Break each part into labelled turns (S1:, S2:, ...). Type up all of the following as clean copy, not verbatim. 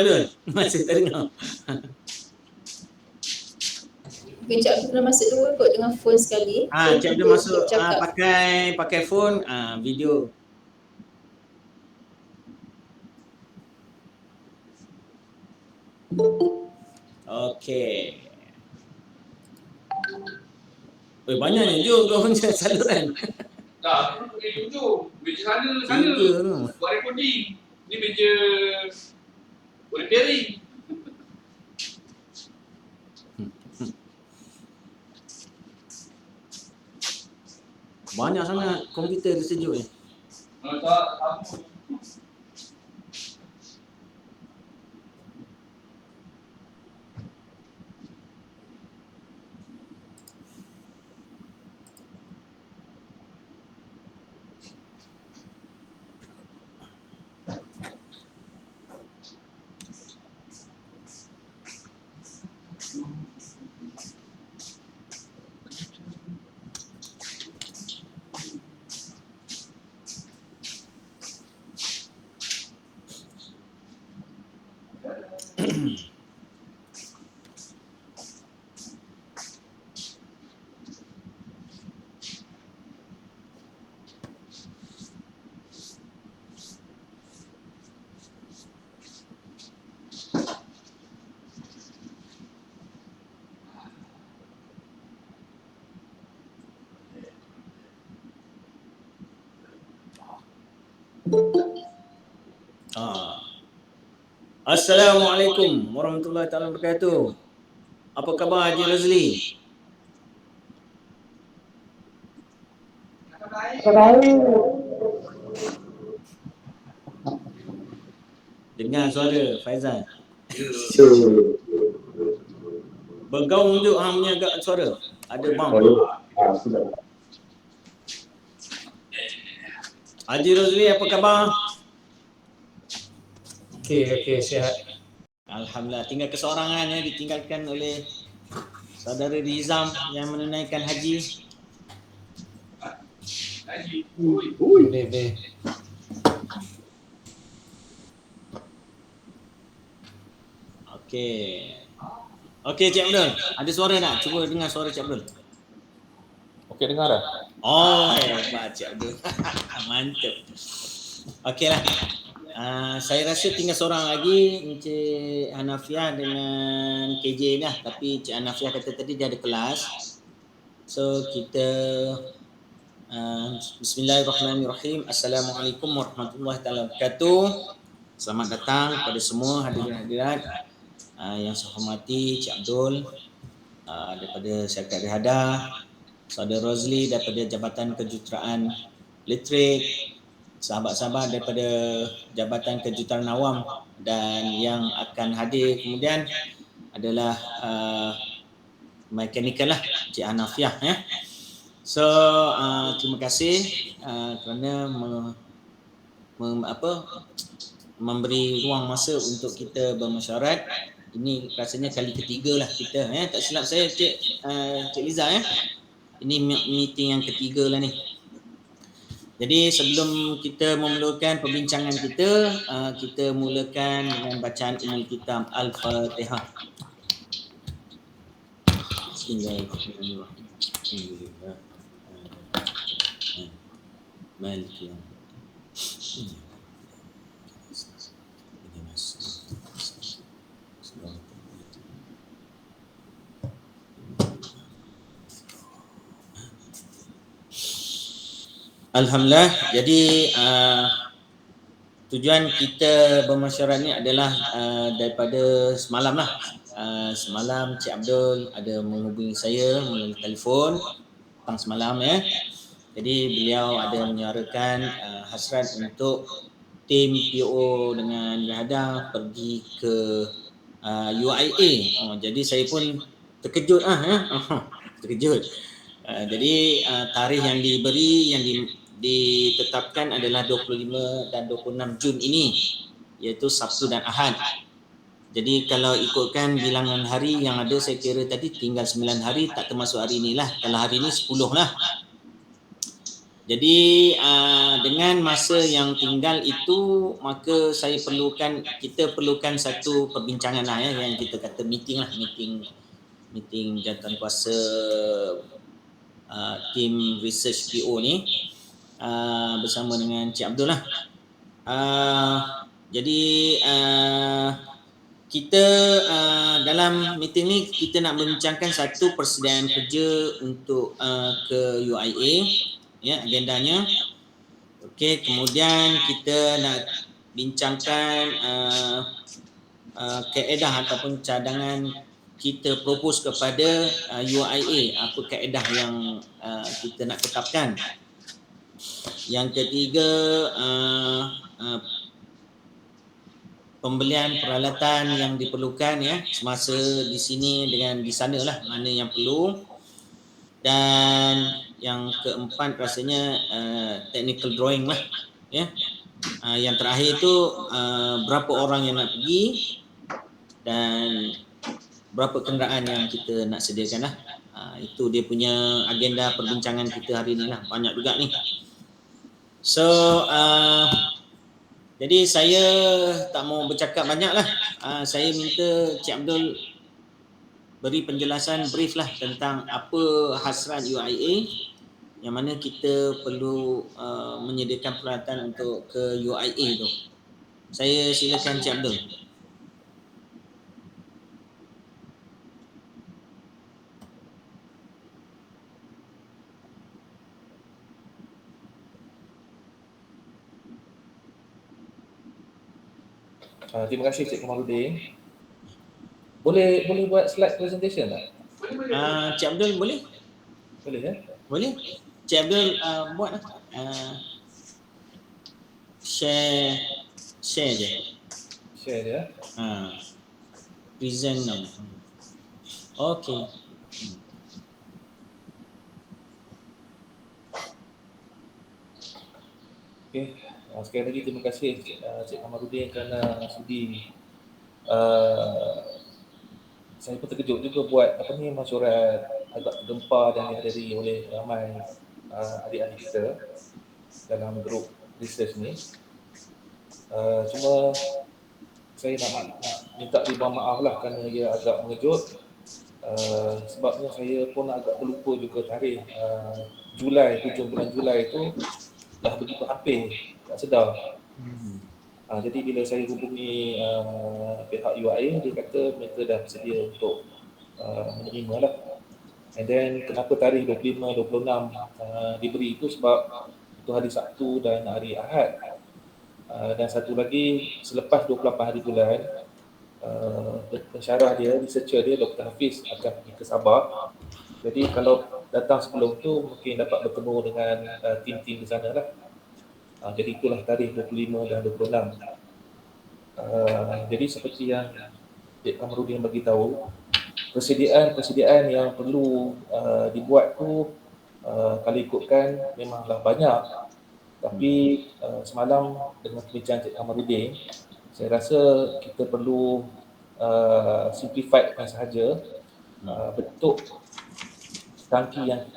S1: Abdul, masih tak dengar.
S2: Cik Abdul pernah masuk dua kot dengan phone sekali.
S1: Cik Abdul masuk pakai phone, video. Okey. Banyaknya je kau punya saluran.
S3: Tak, aku pakai hujung. Meja sana
S1: tu.
S3: buat recording. Ni meja repairing.
S1: Banyak sangat komputer tersejuk ni.
S3: Tak, aku.
S1: Assalamualaikum warahmatullahi taala wabarakatuh. Apa khabar Haji Razli? Dengar suara Faizal. Bergaung je hang punya agak suara. Ada bang. Haji Razli apa khabar?
S4: Okey, sihat.
S1: Alhamdulillah, tinggal keseorangan ditinggalkan oleh saudara Rizam yang menunaikan haji.
S4: Boleh.
S1: Okey Cik Abdul, ada suara tak? Cuba dengar suara Cik Abdul.
S4: Okey, dengar dah.
S1: Oh, hebat Cik Abdul. Mantap. Okeylah. Saya rasa tinggal seorang lagi, Encik Hanafiah dengan KJ dah. Tapi Encik Hanafiah kata tadi dia ada kelas. So kita Bismillahirrahmanirrahim. Assalamualaikum warahmatullahi wabarakatuh. Selamat datang kepada semua hadirin hadirat yang saya hormati Cik Abdul daripada Syarikat Rihadah, Saudara Rozli daripada Jabatan Kejuruteraan Elektrik, sahabat-sahabat daripada Jabatan Kejuruteraan Awam, dan yang akan hadir kemudian adalah mekanikal lah, Cik Hanafiah ya. So terima kasih kerana memberi ruang masa untuk kita bermesyuarat. Ini rasanya kali ketiga lah kita tak silap saya Cik Liza ya. Ini meeting yang ketiga lah ni. Jadi sebelum kita memulakan perbincangan kita, kita mulakan dengan bacaan Ummul Kitab Al-Fatihah. Bismillahirrahmanirrahim. Alhamdulillah. Maliki yaumiddin. Alhamdulillah. Jadi tujuan kita bermesyuarat ni adalah daripada semalam lah. Semalam Cik Abdul ada menghubungi saya melalui telefon petang semalam ya. Jadi beliau ada menyuarakan hasrat untuk tim PO dengan Rihadah pergi ke UIA. Jadi saya pun terkejut terkejut. Jadi tarikh yang diberi, yang ditetapkan adalah 25 dan 26 Jun ini, iaitu Sabtu dan Ahad. Jadi kalau ikutkan bilangan hari yang ada, saya kira tadi tinggal 9 hari, tak termasuk hari inilah. Kalau hari ini 10 lah. Jadi dengan masa yang tinggal itu, maka kita perlukan satu perbincangan lah ya, yang kita kata meeting jawatankuasa tim research PO ni bersama dengan Cik Abdul lah. Jadi kita dalam meeting ni kita nak membincangkan satu persediaan kerja untuk ke UIA, ya, agendanya. Okey, kemudian kita nak bincangkan kaedah ataupun cadangan kita propose kepada UIA, apa kaedah yang kita nak tetapkan. Yang ketiga, pembelian peralatan yang diperlukan ya semasa di sini dengan di sana lah, mana yang perlu. Dan yang keempat rasanya technical drawing lah ya. Yang terakhir tu berapa orang yang nak pergi dan berapa kenderaan yang kita nak sediakan lah. Itu dia punya agenda perbincangan kita hari ni lah, banyak juga ni. So jadi saya tak mau bercakap banyak lah. Saya minta Cik Abdul beri penjelasan brief lah tentang apa hasrat UIA, yang mana kita perlu menyediakan peralatan untuk ke UIA tu. Saya silakan Cik Abdul.
S4: Terima kasih Cik Kamarudin. Boleh buat slide presentation tak?
S1: Cik Abdul boleh?
S4: Boleh ya?
S1: Boleh? Cik Abdul buat lah. Share je.
S4: Share dia.
S1: Present now. Okey.
S4: Okey. Sekali lagi terima kasih Cik Kamarudin kerana sudi. Saya pun terkejut juga buat mesyuarat agak tergempar dan dihadiri oleh ramai adik-adik kita dalam grup research ni. Cuma saya nak minta ribuan maaf lah kerana ia agak mengejut. Sebabnya saya pun agak terlupa juga tarikh Julai, 7 bulan Julai itu dah begitu hampir, tak sedar. Jadi bila saya hubungi pihak UIA, dia kata mereka dah bersedia untuk menerima lah. And then kenapa tarikh 25, 26 diberi itu sebab itu hari Sabtu dan hari Ahad. Dan satu lagi, selepas 28 hari bulan, pensyarah dia, researcher dia, Dr. Hafiz akan pergi ke Sabah. Jadi kalau datang sebelum tu mungkin dapat bertemu dengan tim-tim di sana lah. Jadi itulah tarikh 25 dan 26. Jadi seperti yang Cik Kamarudin bagi tahu, persediaan yang perlu dibuat tu kalau ikutkan memanglah banyak. Tapi semalam dengan perbincangan Cik Kamarudin, saya rasa kita perlu simplifiedkan sahaja bentuk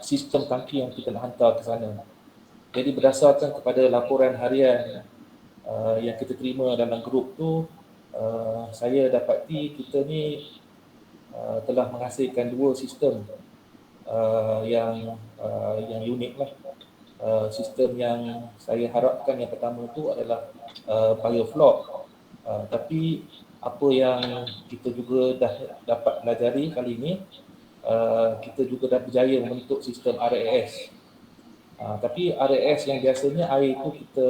S4: sistem tangki yang kita nak hantar ke sana. Jadi berdasarkan kepada laporan harian yang kita terima dalam grup tu, saya dapati kita ni telah menghasilkan dua sistem yang unik lah. Sistem yang saya harapkan yang pertama tu adalah biofloc. Tapi apa yang kita juga dah dapat pelajari kali ini, kita juga dah berjaya membentuk sistem RAS. Tapi RAS yang biasanya air itu kita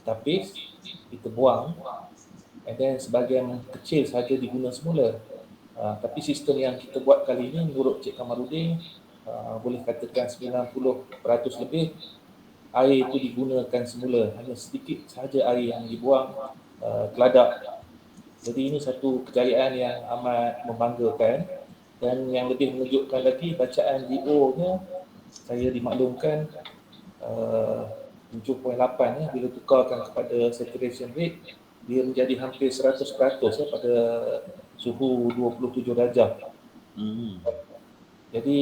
S4: tapis, kita buang, and then sebahagian kecil saja diguna semula. Tapi sistem yang kita buat kali ini menurut Cik Kamarudin, boleh katakan 90% lebih air itu digunakan semula, hanya sedikit sahaja air yang dibuang keladak. Jadi ini satu kejayaan yang amat membanggakan. Dan yang lebih mengejutkan lagi, bacaan DO-nya saya dimaklumkan 7.8 ya, bila tukarkan kepada saturation rate, dia menjadi hampir 100% ya, pada suhu 27 darjah. Jadi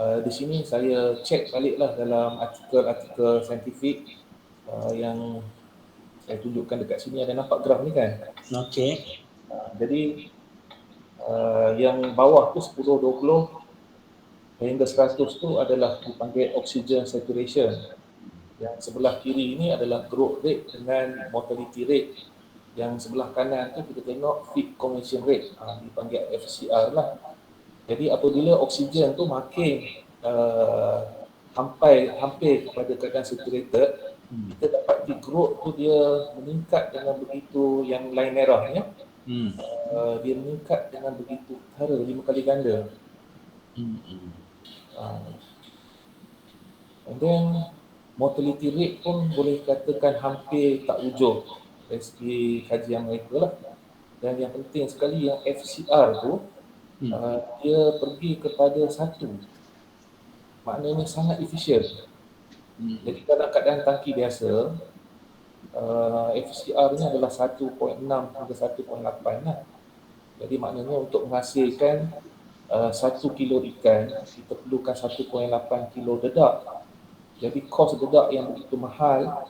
S4: Di sini saya cek baliklah dalam artikel-artikel saintifik yang saya tunjukkan dekat sini, ada nampak graf ni kan?
S1: Okey.
S4: Jadi yang bawah tu 10, 20 hingga 100 tu adalah dipanggil oxygen saturation. Yang sebelah kiri ini adalah growth rate dengan mortality rate. Yang sebelah kanan tu kita tengok feed conversion rate, dipanggil FCR lah. Jadi apabila oksigen tu makin hampir kepada keadaan saturated, kita dapat di growth tu dia meningkat dengan begitu, yang line merah ya. Dia meningkat dengan begitu ketara, 5 kali ganda. And then mortality rate pun boleh katakan hampir tak wujud dari segi kajian mereka lah. Dan yang penting sekali yang FCR tu dia pergi kepada 1, maknanya sangat efisien. Jadi dalam keadaan tangki biasa FCR-nya adalah 1.6 hingga 1.8 lah. Jadi maknanya untuk menghasilkan 1 kilo ikan, kita perlukan 1.8 kilo dedak. Jadi kos dedak yang begitu mahal,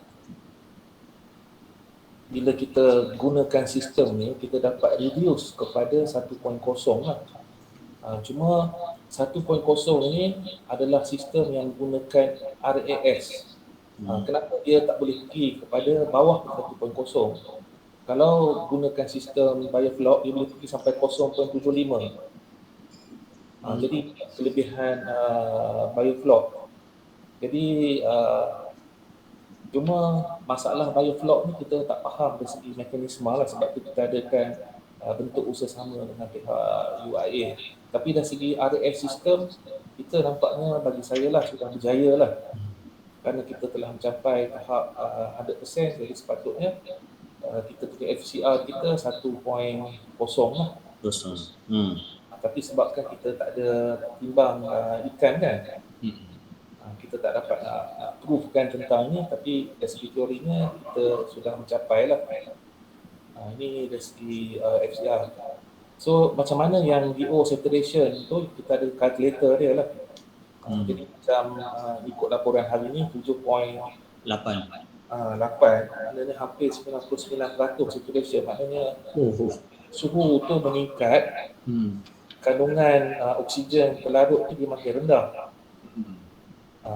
S4: bila kita gunakan sistem ni, kita dapat reduce kepada 1.0 lah. Cuma 1.0 ni adalah sistem yang menggunakan RAS. Kenapa dia tak boleh pergi kepada bawah 1.0? Kalau gunakan sistem biofloc, dia boleh pergi sampai 0.75. Jadi kelebihan biofloc. Jadi cuma masalah biofloc ni kita tak faham dari segi mekanisme lah, sebab tu kita adakan bentuk usaha sama dengan pihak UIA. Tapi dari segi RAS sistem, kita nampaknya bagi saya lah sudah berjaya lah. Kerana kita telah mencapai tahap 100%, jadi sepatutnya kita punya FCR kita 1.0 lah. Tapi sebabkan kita tak ada timbang ikan kan, kita tak dapat nak provekan tentang ni, tapi dari segi teorinya kita sudah mencapai lah. Ini dari segi FCR. So macam mana yang DO saturation tu, kita ada calculator dia lah. Jadi macam ikut laporan hari ni 7.8, maknanya hampir 99% saturation, maknanya suhu tu meningkat, kandungan oksigen terlarut tu dia makin rendah.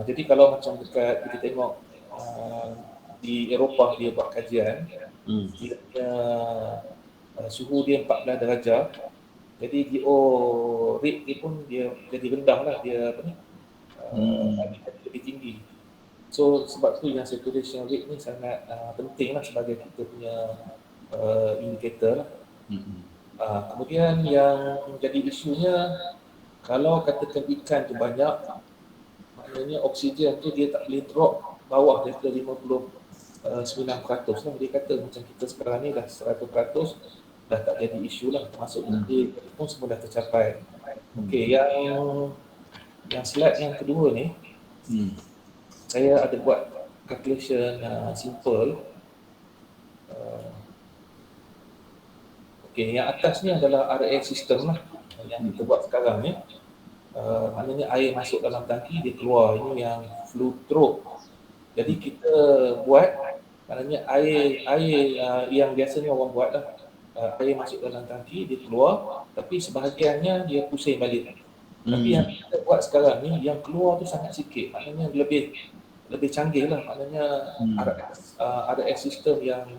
S4: Jadi kalau macam dekat kita tengok di Eropah dia buat kajian, dia punya suhu dia 14 darjah, jadi DO rate dia pun dia jadi rendah lah, dia apa ni, lebih tinggi. So sebab tu yang saturation rate ni sangat penting lah sebagai kita punya indikator lah. Kemudian yang jadi isunya, kalau katakan ikan tu banyak, maknanya oksigen tu dia tak boleh drop bawah daripada 59% lah. Dia kata macam kita sekarang ni dah 100% dah tak jadi isu lah, termasuk dia pun semua dah tercapai. Okey, yang slide yang kedua ni, saya ada buat calculation simple. Okey, yang atas ni adalah RAS system lah yang kita buat sekarang ni. Maknanya air masuk dalam tangki, dia keluar. Ini yang flow. Jadi kita buat, maknanya air yang biasanya orang buat lah, air masuk dalam tangki, dia keluar, tapi sebahagiannya dia pusing balik. Tapi yang kita buat sekarang ni, yang keluar tu sangat sikit, maknanya lebih canggih lah, maknanya RAS system yang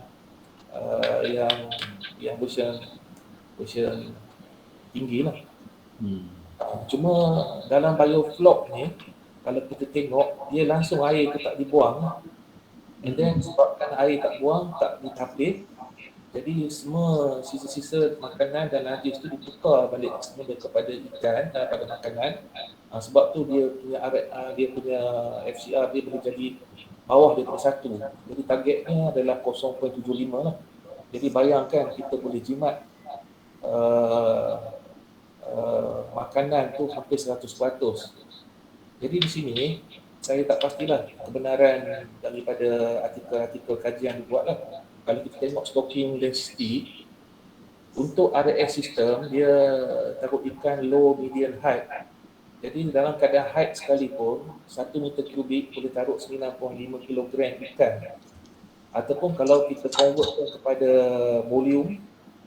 S4: version tinggi lah. Cuma dalam biofloc ni, kalau kita tengok, dia langsung air tu tak dibuang lah. And then sebabkan air tak buang, tak ditapis, jadi semua sisa-sisa makanan dan najis tu ditukar balik semula kepada ikan, pada makanan. Sebab tu dia punya FCR dia boleh jadi bawah daripada 1. Jadi targetnya adalah 0.75 lah. Jadi bayangkan kita boleh jimat makanan tu hampir 100%. Jadi di sini saya tak pastilah kebenaran daripada artikel-artikel kajian dibuat lah. Kalau kita tengok stocking density, untuk RAS system dia taruh ikan low, medium, high. Jadi dalam keadaan height sekalipun, 1 meter kubik boleh taruh 95 kilogram ikan. Ataupun kalau kita convertkan kepada volume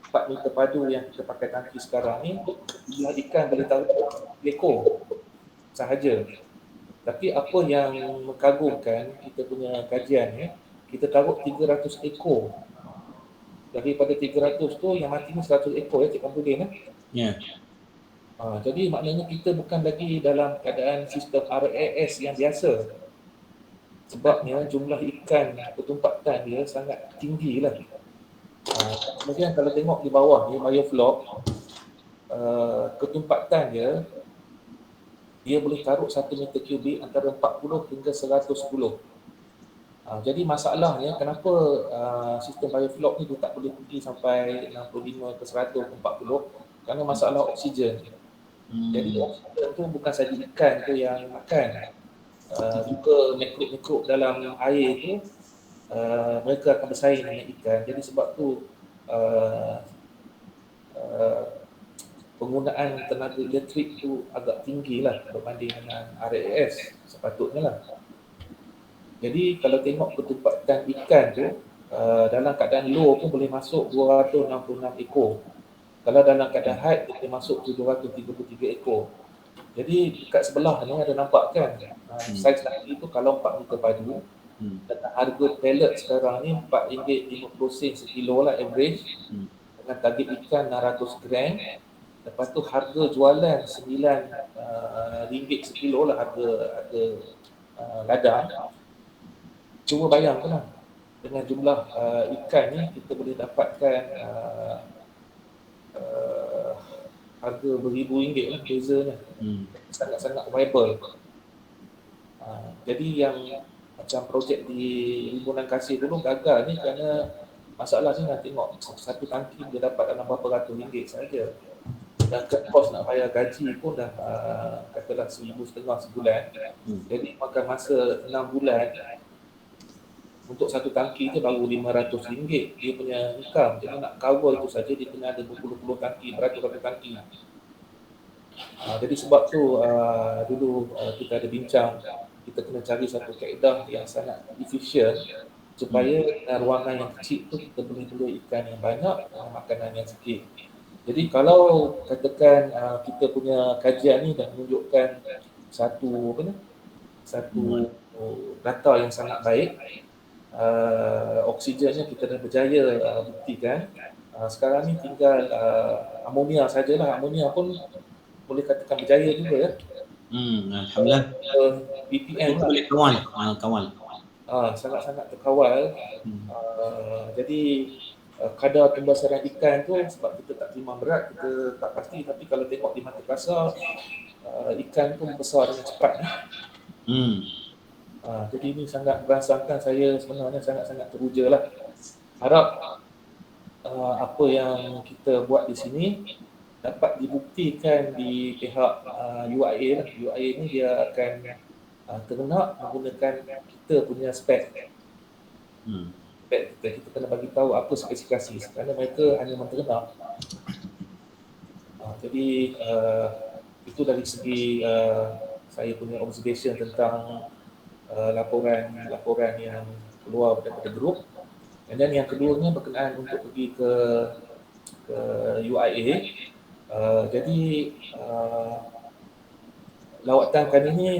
S4: 4 meter padu yang kita pakai tangki sekarang ni, jumlah ikan boleh taruh 1 ekor sahaja. Tapi apa yang mengagumkan kita punya kajian ni, kita taruh 300 ekor. Daripada 300 tu yang mati ni 100 ekor ya Cik Kampuddin
S1: Ya.
S4: Jadi maknanya kita bukan lagi dalam keadaan sistem RAS yang biasa. Sebabnya jumlah ikan ketumpatan dia sangat tinggi lah. Kemudian kalau tengok di bawah ni bioflok, ketumpatan dia boleh taruh 1 meter kubik antara 40 hingga 110. Jadi masalahnya kenapa sistem bioflok ni dia tak boleh pergi sampai 65 ke 100 ke 40, kerana masalah oksigen. Jadi oksigen tu bukan saja ikan tu yang makan, juga mikrob-mikrob dalam air tu mereka akan bersaing dengan ikan. Jadi sebab tu penggunaan tenaga elektrik tu agak tinggi lah berbanding dengan RAS sepatutnya lah. Jadi kalau tengok ketumpatan ikan tu dalam keadaan low pun boleh masuk 266 ekor. Kalau dalam keadaan high boleh masuk 733 ekor. Jadi dekat sebelah ni ada nampak kan saiz tangki tu kalau 4 meter padu dan harga pellet sekarang ni RM4.50 sekilo lah average dengan target ikan 600 gram. Lepas tu harga jualan RM9 sekilo lah harga ladang. Cuba bayangkan lah, dengan jumlah ikan ni kita boleh dapatkan harga beribu ringgit lah bezanya. Sangat-sangat viable. Jadi yang macam projek di Rimbunan Kasih dulu gagal ni kerana masalah ni nak tengok satu tangki dia dapat dalam berapa ratus ringgit saja. Dan kos nak bayar gaji pun dah katalah RM1,500 sebulan. Jadi makan masa 6 bulan untuk satu tangki je baru RM500 dia punya income. Jadi nak cover itu saja dia kena ada berpuluh-puluh tangki, beratus-ratus tangki. Jadi sebab tu dulu kita ada bincang, kita kena cari satu kaedah yang sangat efisien supaya dengan ruangan yang kecil tu kita boleh beli ikan yang banyak dengan makanan yang sikit. Jadi kalau katakan kita punya kajian ni dah menunjukkan satu data yang sangat baik, oksigennya kita dah berjaya buktikan. Sekarang ni tinggal amonia sajalah. Amonia pun boleh katakan berjaya juga ya.
S1: Alhamdulillah.
S4: BPM
S1: lah. Boleh kawal.
S4: Sangat-sangat terkawal. Jadi kadar pembesaran ikan tu sebab kita tak terima berat, kita tak pasti, tapi kalau tengok di mata kasar ikan tu besar dengan cepat. Jadi ini sangat merasakan saya sebenarnya sangat-sangat teruja lah. Harap apa yang kita buat di sini dapat dibuktikan di pihak UIA lah. UIA ni dia akan ternak menggunakan kita punya spek. Kita kena bagi tahu apa spesifikasi kerana mereka hanya menternak. Jadi itu dari segi saya punya observation tentang laporan yang keluar daripada grup. Dan yang keduanya berkenaan untuk pergi ke UIA. Jadi lawatan kali ini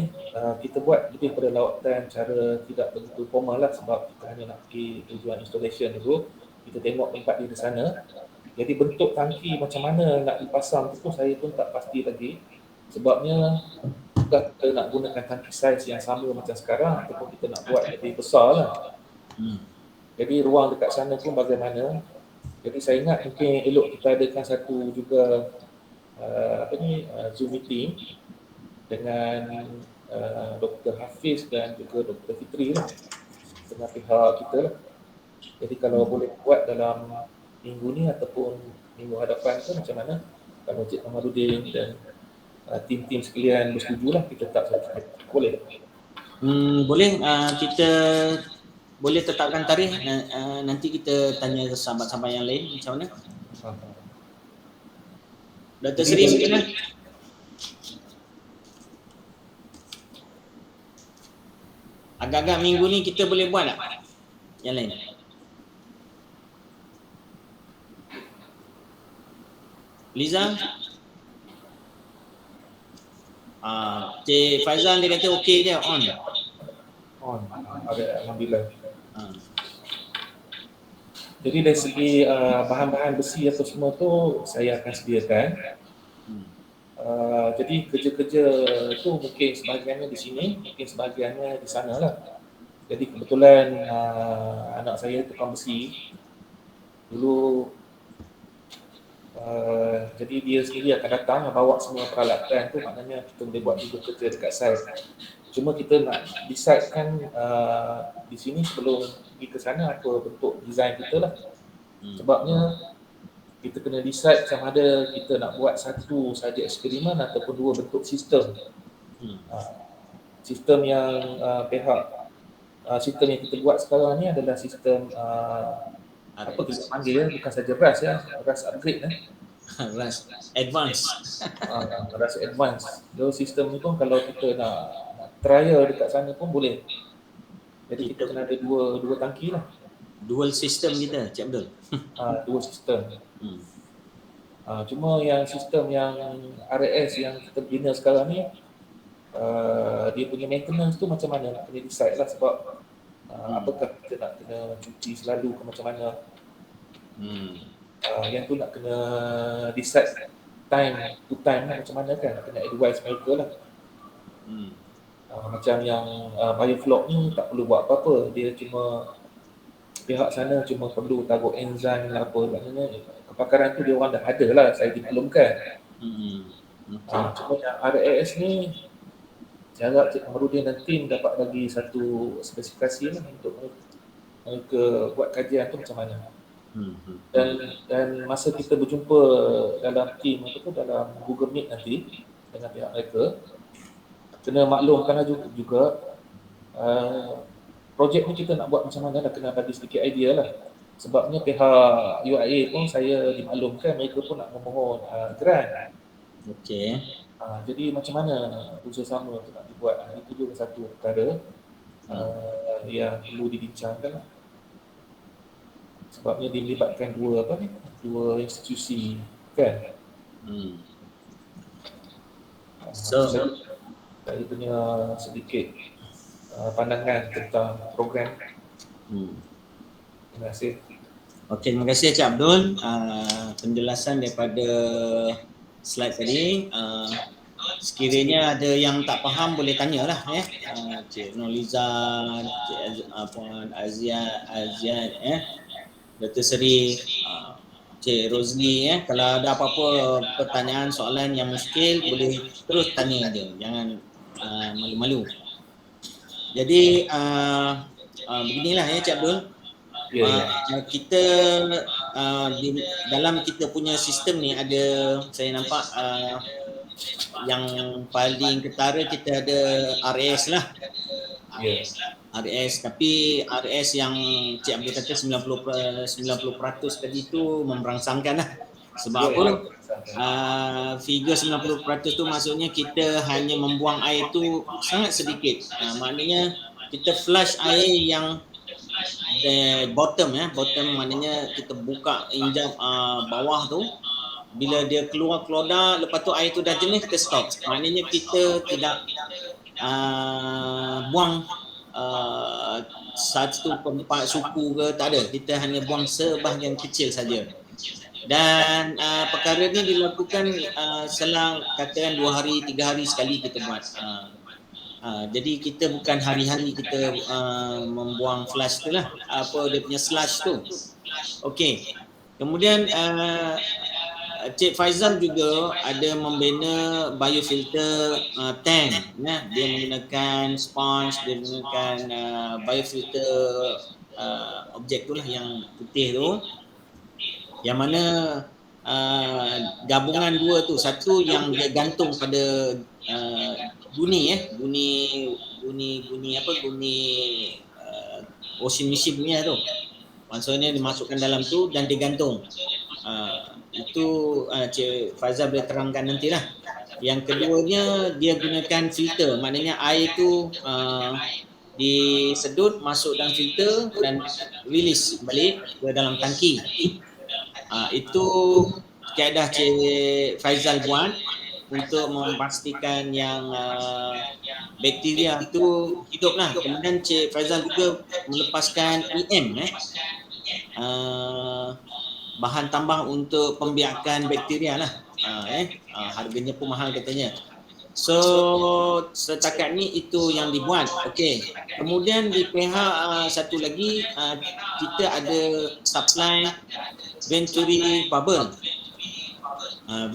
S4: kita buat lebih pada lawatan cara tidak begitu formal lah, sebab kita hanya nak pergi tujuan installation dulu. Kita tengok tempat di sana. Jadi bentuk tangki macam mana nak dipasang tu saya pun tak pasti lagi. Sebabnya kita nak gunakan tangki saiz yang sama macam sekarang ataupun kita nak buat lebih besar lah. Jadi ruang dekat sana pun bagaimana. Jadi saya ingat mungkin elok kita adakan satu juga Zoom meeting dengan Dr. Hafiz dan juga Dr. Fitri lah, dengan pihak kita lah. Jadi kalau boleh buat dalam minggu ni ataupun minggu hadapan tu macam mana, kalau Cik Ahmaduddin dan tim-tim sekalian bersetuju lah, kita tak boleh.
S1: Boleh, kita boleh tetapkan tarikh, nanti kita tanya ke sahabat-sahabat yang lain macam mana. Dr. Seri mungkin lah. Agak-agak minggu ni kita boleh buat tak? Yang lain. Liza? Cik Faizal dia kata okey je, on.
S4: On. Ada, alhamdulillah.
S1: Ah.
S4: Jadi dari segi bahan-bahan besi apa semua tu saya akan sediakan. Jadi kerja-kerja tu mungkin sebahagiannya di sini, mungkin sebahagiannya di sana lah. Jadi kebetulan anak saya tukang besi. Dulu jadi dia sendiri akan datang bawa semua peralatan tu, maknanya kita boleh buat juga kerja dekat site. Cuma kita nak decidekan di sini sebelum pergi ke sana apa bentuk design kita lah. Sebabnya kita kena decide sama ada kita nak buat satu saja eksperimen ataupun dua bentuk sistem. Sistem yang sistem yang kita buat sekarang ni adalah sistem apa kita panggil bukan saja RAS ya, RAS upgrade
S1: RAS advance.
S4: RAS advance. So sistem ni pun kalau kita nak trial dekat sana pun boleh. Jadi kita kena ada dua tangki lah.
S1: Dual sistem kita, Cik Abdul.
S4: Dua sistem. Cuma yang sistem yang RAS yang kita bina sekarang ni dia punya maintenance tu macam mana nak kena decide lah sebab apakah kita nak kena cuci selalu ke macam mana. Yang tu nak kena decide time to time lah macam mana kan, nak kena advise mereka lah. Macam yang biofloc ni tak perlu buat apa-apa, dia cuma pihak sana cuma perlu taruh enzim lah apa, maknanya kepakaran tu dia orang dah ada lah, saya dimaklumkan. Cuma yang RAS ni saya harap Cik Kamarudin dan tim dapat bagi satu spesifikasi lah untuk mereka buat kajian tu macam mana. Dan masa kita berjumpa dalam tim ataupun dalam Google Meet nanti dengan pihak mereka, kena maklumkan juga projek ni kita nak buat macam mana, dah kena bagi sedikit idea lah. Sebabnya pihak UIA pun saya dimaklumkan mereka pun nak memohon grant.
S1: Okey.
S4: Jadi macam mana bersama tu nak dibuat, itu juga satu perkara yang perlu dibincangkan lah. Sebabnya dia melibatkan dua institusi kan.
S1: So
S4: saya punya sedikit pandangan tentang program. Terima kasih.
S1: Okey, terima kasih Cik Abdul. Penjelasan daripada slide tadi. Sekiranya ada yang tak faham boleh tanyalah Cik Noliza, Cik Azian, Dr. Seri, Cik Rosli, kalau ada apa-apa pertanyaan, soalan yang muskil boleh terus tanya je, jangan malu-malu. Jadi beginilah Cik Abdul. Kita di dalam kita punya sistem ni ada, saya nampak yang paling ketara kita ada RAS lah. RAS, tapi RAS yang Cik Abdul kata 90% tadi tu memberangsangkan lah. Sebab apa? Figure 90% tu maksudnya kita hanya membuang air tu sangat sedikit. Maknanya kita flush air yang bottom maknanya kita buka injap bawah tu, bila dia keluar dah, lepas tu air tu dah jenis kita stop. Maknanya kita tidak buang 1/4 suku ke, tak ada, kita hanya buang sebahagian kecil saja. Dan perkara ni dilakukan selang katakan 2 hari 3 hari sekali kita buat. Jadi kita bukan hari-hari kita membuang flush tu lah, apa dia punya slush tu. Okey. Kemudian Cik Faizal juga ada membina biofilter tank. Dia menggunakan sponge, dia menggunakan biofilter objek tu lah yang putih tu. Yang mana gabungan dua tu, satu yang dia gantung pada guni washing machine punya tu. Maksudnya dimasukkan dalam tu dan digantung. Itu Cik Faizal boleh terangkan nantilah. Yang keduanya dia gunakan filter, maknanya air tu disedut, masuk dalam filter dan release balik ke dalam tangki. Itu kaedah Cik Faizal buat untuk memastikan yang bakteria tu hiduplah. Kemudian Cik Faizal juga melepaskan EM bahan tambah untuk pembiakan bakteria lah. Harganya pun mahal katanya. So setakat ni itu yang dibuat. Okey. Kemudian di pihak satu lagi kita ada supply Venturi bubble.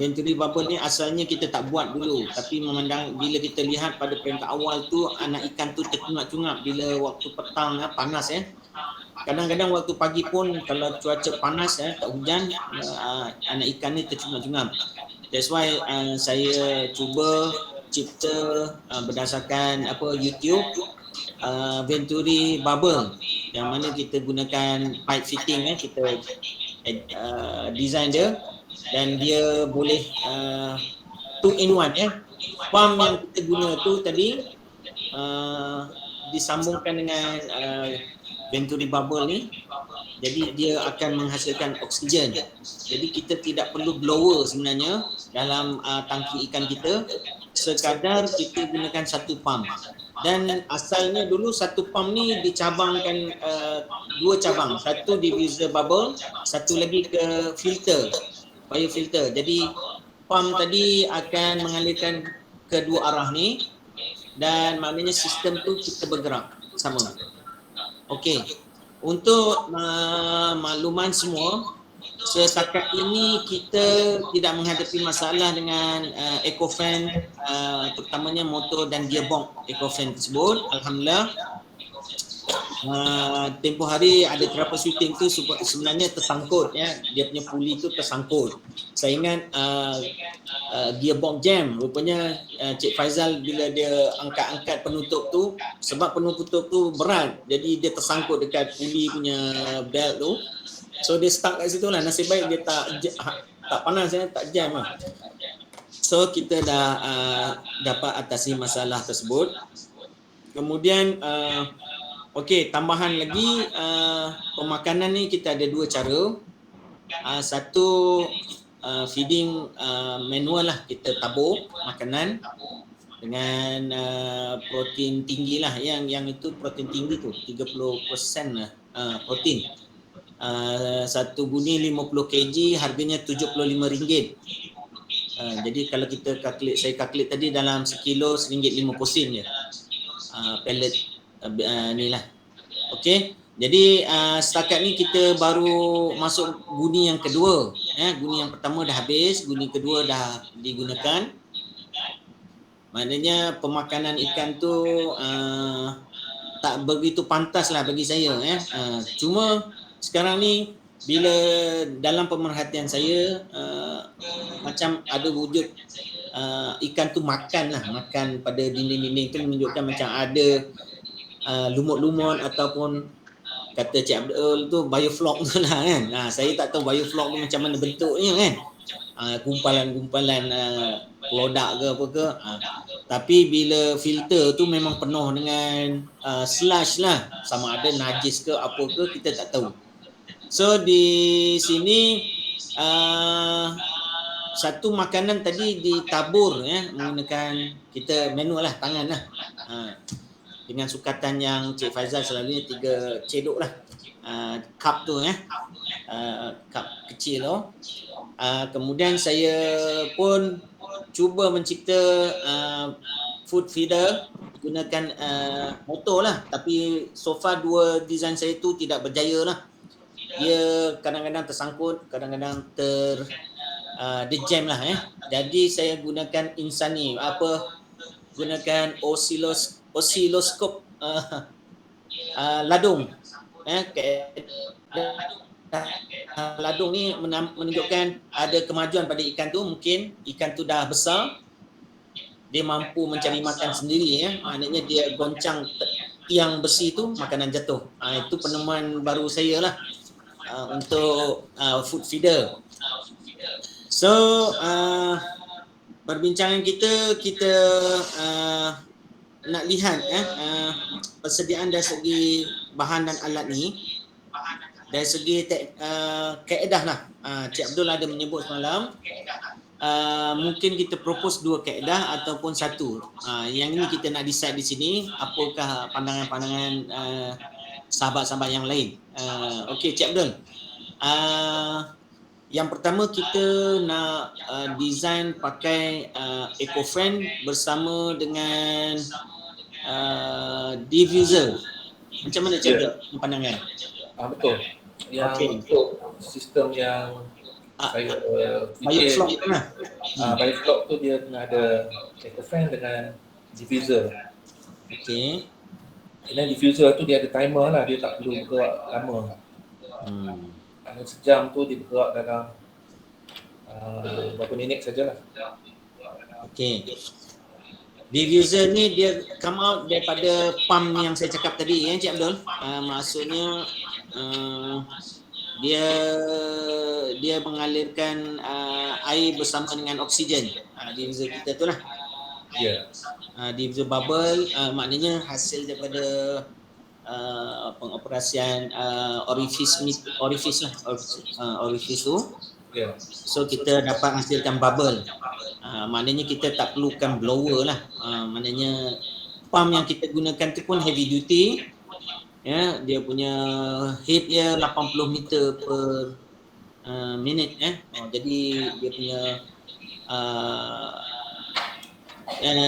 S1: Venturi bubble ni asalnya kita tak buat dulu, tapi memandang bila kita lihat pada peringkat awal tu anak ikan tu tercungap-cungap bila waktu petang panas Kadang-kadang waktu pagi pun kalau cuaca panas tak hujan, anak ikan ni tercungap-cungap. That's why saya cuba cipta berdasarkan YouTube Venturi bubble yang mana kita gunakan pipe fitting kita design dia dan dia boleh 2 in 1 pump yang kita guna tu tadi disambungkan dengan Venturi bubble ni, jadi dia akan menghasilkan oksigen. Jadi kita tidak perlu blower sebenarnya dalam tangki ikan kita, sekadar kita gunakan satu pump. Dan asalnya dulu satu pump ni dicabangkan 2 cabang, satu di diffuser bubble, satu lagi ke filter, biofilter. Jadi pump tadi akan mengalirkan kedua arah ni dan maknanya sistem tu kita bergerak sama. Okey. Untuk makluman semua, setakat ini kita tidak menghadapi masalah dengan Ecofan, terutamanya motor dan gearbox Ecofan tersebut. Alhamdulillah. Tempoh hari ada troubleshooting tu sebenarnya tersangkut dia punya puli tu tersangkut. Saya ingat gearbox jam, rupanya Cik Faizal bila dia angkat-angkat penutup tu, sebab penutup tu berat, jadi dia tersangkut dekat puli punya belt tu. So dia stuck kat situ lah. Nasib baik dia tak panas tak jam lah. So kita dah dapat atasi masalah tersebut. Kemudian okey, tambahan lagi pemakanan ni kita ada 2 cara. Satu feeding manual lah, kita tabur makanan dengan protein tinggi lah, yang itu protein tinggi tu 30% lah protein. Satu guni 50 kg harganya RM75. Jadi kalau kita saya calculate tadi dalam sekilo RM1.50 je pellet ni lah. Okey. Jadi setakat ni kita baru masuk guni yang kedua. Guni yang pertama dah habis, guni kedua dah digunakan. Maknanya pemakanan ikan tu tak begitu pantas lah bagi saya. Cuma sekarang ni bila dalam pemerhatian saya macam ada wujud ikan tu makan pada dinding-dinding tu, menunjukkan macam ada lumut-lumut ataupun kata Cik Abdul tu bioflok tu lah kan. Saya tak tahu bioflok tu macam mana bentuknya kan. Gumpalan-gumpalan produk ke apa ke. Tapi bila filter tu memang penuh dengan slush lah. Sama ada najis ke apa ke kita tak tahu. So di sini satu makanan tadi ditabur menggunakan kita manual lah, tangan lah. Dengan sukatan yang Cik Faizal selalunya 3 cedok lah. Cup tu cup kecil tu. Kemudian saya pun cuba mencipta food feeder gunakan motor lah. Tapi so far 2 design saya tu tidak berjaya lah. Dia kadang-kadang tersangkut, kadang-kadang dia jam lah Jadi saya gunakan insani, gunakan osiloskop ladung. Ladung ni menunjukkan ada kemajuan pada ikan tu. Mungkin ikan tu dah besar, dia mampu mencari makan sendiri. Maknanya dia goncang tiang besi tu, makanan jatuh. Itu penemuan baru saya lah untuk food feeder. So perbincangan kita nak lihat persediaan dari segi bahan dan alat ni, dari segi kaedah lah. Cik Abdul ada menyebut semalam, mungkin kita propose 2 kaedah ataupun 1. Yang ini kita nak decide di sini, apakah pandangan-pandangan sahabat-sahabat yang lain. Okey Cik Abdul. Yang pertama kita nak design pakai eco-friend bersama dengan diffuser. Macam mana Cik Abdul pandangan?
S4: Betul. Yang untuk sistem yang saya
S1: Biofloc tu lah.
S4: Biofloc tu dia kena ada eco-friend dengan diffuser.
S1: Okey.
S4: Dan diffuser tu dia ada timer lah, dia tak perlu bergerak lama. Sejam tu dia bergerak dalam berapa minit sajalah.
S1: Okey. Diffuser ni dia come out daripada pump yang saya cakap tadi Cik Abdul. Maksudnya dia mengalirkan air bersama dengan oksigen. Diffuser kita tu lah.
S4: Ya.
S1: Diffuser bubble maknanya hasil daripada pengoperasian orifice tu.
S4: Ya.
S1: So kita dapat hasilkan bubble. Maknanya kita tak perlukan blower lah. Maknanya pump yang kita gunakan tu pun heavy duty. Ya, dia punya head dia 80 meter per minit jadi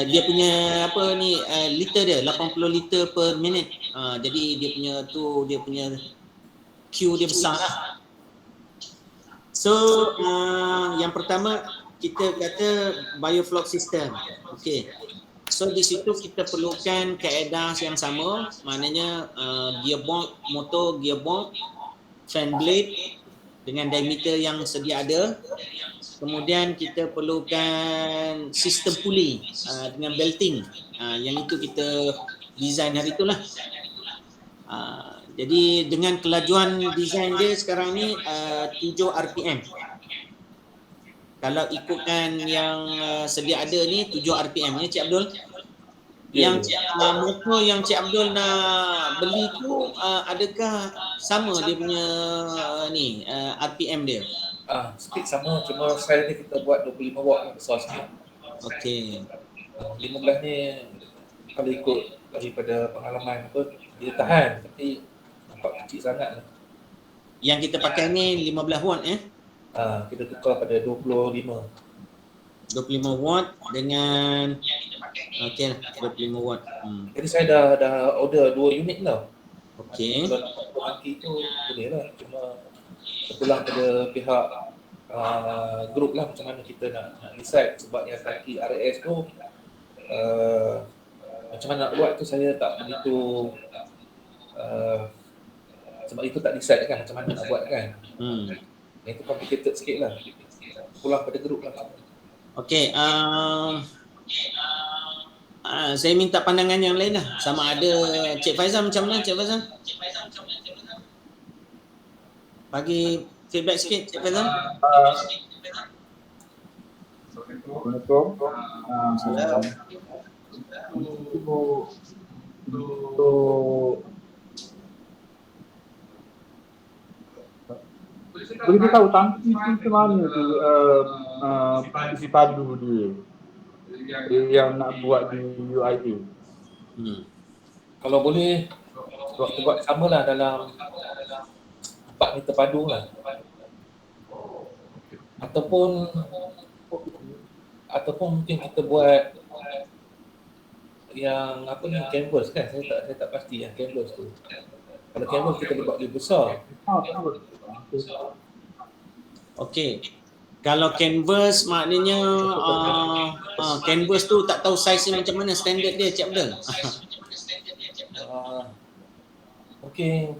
S1: dia punya liter dia 80 liter per minit. Jadi dia punya Q dia besar lah. So yang pertama kita kata biofloc system. Okey. So di situ kita perlukan kaedah yang sama, maknanya gearbox, motor gearbox, fan blade dengan diameter yang sedia ada. Kemudian kita perlukan sistem pulley dengan belting. Yang itu kita design hari itulah. Jadi dengan kelajuan design dia sekarang ni 7 RPM. Kalau ikutkan yang sedia ada ni 7 RPM ya Cik Abdul. Yang motor yang Cik Abdul nak beli tu adakah sama dia punya RPM dia?
S4: Speed sama, cuma saya ni kita buat 25 watt besar sikit.
S1: Okey.
S4: 15 ni kalau ikut daripada pengalaman dia tahan tapi nampak kecil sangat.
S1: Yang kita pakai ni 15 watt
S4: kita tukar pada 25
S1: watt dengan 25 watt.
S4: Jadi saya dah order 2 unit tau.
S1: Okey.
S4: Kalau nanti tu boleh lah, cuma terpulang pada pihak grup lah macam mana kita nak decide. Sebab yang tangki RS tu macam mana nak buat tu saya tak begitu sebab itu tak decide kan macam mana nak buat kan. Yang itu complicated sikit lah. Pulang pada grup lah.
S1: Okey, saya minta pandangan yang lain lah. Sama ada Cik Faizal macam mana Cik Faizal? Bagi feedback sikit Cik Faizal.
S5: Assalamualaikum. Boleh kita tahu tangki tu macam mana tu isi padu dia yang nak buat di UIA?
S4: Kalau boleh buat sama lah dalam 4 meter padu lah. Ataupun mungkin kita buat yang canvas kan, saya tak pasti yang canvas tu. Kalau canvas kita buat lebih besar.
S1: Okey. Kalau canvas maknanya canvas tu tak tahu saiz dia macam mana, standard dia Cik Abdul.
S4: Okey.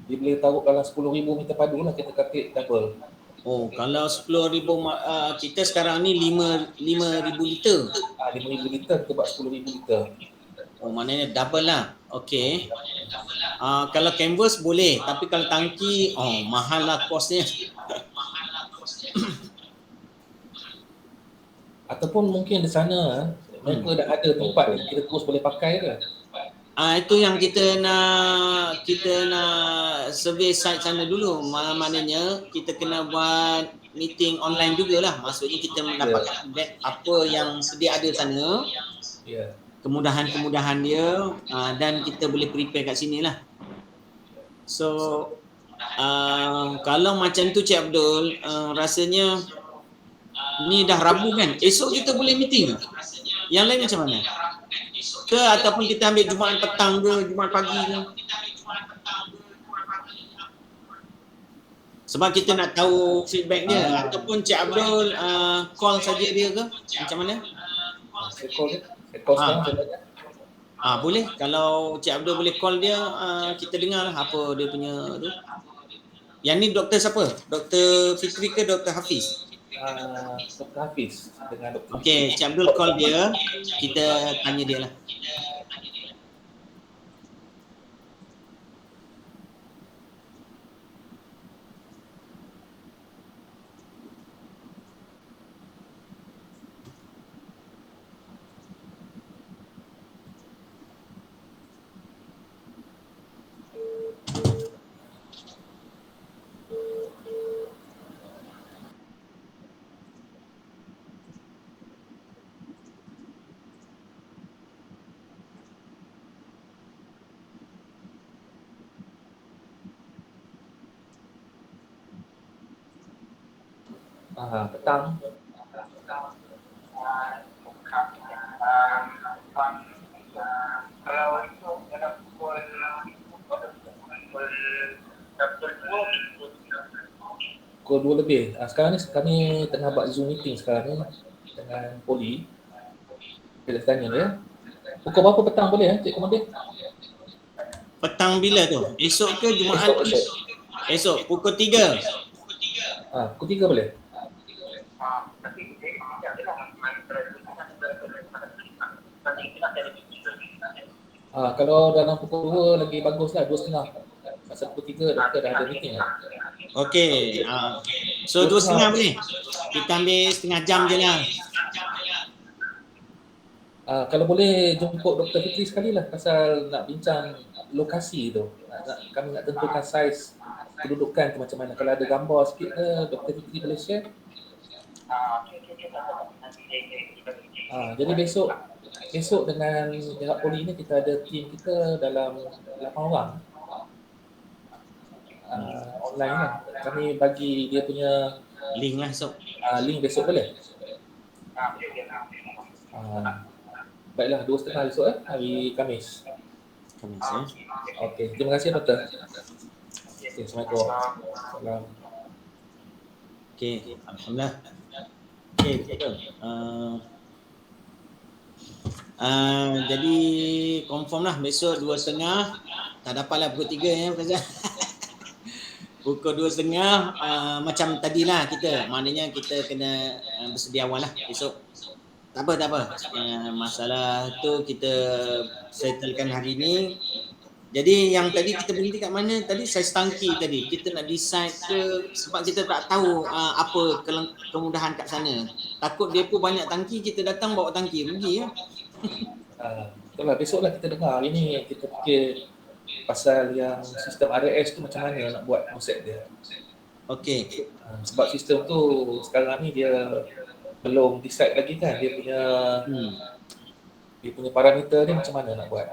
S4: Dia boleh taruh dalam 10,000 meter padu lah kita katik double.
S1: Oh, kalau 10,000 kita sekarang ni 5,000 liter.
S4: 5,000 liter kita buat 10,000 liter.
S1: Oh, maknanya double lah. Okey. Kalau canvas boleh, tapi kalau tangki mahal lah kosnya.
S4: Ataupun mungkin di sana Mereka dah ada tempat yang kita terus boleh pakai ke?
S1: Itu yang kita nak survey site sana dulu. Maknanya kita kena buat meeting online jugalah. Maksudnya kita mendapatkan feedback apa yang sedia ada sana,
S4: Ya.
S1: kemudahan-kemudahan dia, dan kita boleh prepare kat sini lah. So kalau macam tu Cik Abdul, rasanya ni dah Rabu kan, esok kita boleh meeting ke? Yang lain macam mana? Ke ataupun kita ambil Jumaat petang ke, Jumaat pagi ke? Sebab kita nak tahu feedback dia. Ataupun Cik Abdul call saja dia ke? Macam mana?
S4: Saya call sekarang sebenarnya.
S1: Boleh. Kalau Cik Abdul boleh call dia, kita dengar lah apa dia punya tu. Yang ni doktor siapa? Doktor Fikri ke Doktor Hafiz?
S4: Dr. Hafiz dengan Dr.
S1: Okey, Cik Abdul call dia, kita tanya dia lah.
S4: Petang. Pukul 2 lebih. Sekarang ni kami tengah buat Zoom meeting sekarang ni dengan Poli. Kita tanya dia. Pukul berapa petang boleh Cik Komandan?
S1: Petang bila tu? Esok ke Jumaat? Esok pukul 3.
S4: Pukul 3 boleh? Kalau dalam pukul 2 lagi baguslah, 2.30. Pasal pukul 3 doktor dah ada meeting lah.
S1: Okey. So 2.30 boleh? Kita ambil setengah jam je lah.
S4: Kalau boleh jemput Dr. Fikri sekali lah pasal nak bincang lokasi tu. Kami nak tentukan saiz kedudukan tu macam mana. Kalau ada gambar sikit ke Dr. Fikri boleh share? Jadi besok dengan pihak Poli ni kita ada tim kita dalam 8 orang. Online lah. Kami bagi dia punya
S1: Link lah esok.
S4: Link besok boleh? Baiklah, 2.30 esok hari Khamis. Okey, terima kasih doktor. Okay, Assalamualaikum. Salam.
S1: Okey, alhamdulillah. Okey, betul. Jadi confirm lah besok 2.30. Tak dapatlah pukul 3 ya Faizal. Pukul 2.30 macam tadilah kita. Maknanya kita kena bersedia awal lah besok. Tak apa. Masalah tu kita settlekan hari ni. Jadi yang tadi kita berhenti kat mana? Tadi saya tangki tadi. Kita nak decide ke sebab kita tak tahu apa kemudahan kat sana. Takut depo banyak tangki, kita datang bawa tangki rugi ya.
S4: Betul lah, besoklah kita dengar. Hari ni kita fikir pasal yang sistem RAS tu macam mana nak buat konsep dia.
S1: Okey.
S4: Sebab sistem tu sekarang ni dia belum decide lagi kan, dia punya parameter dia macam mana nak buat.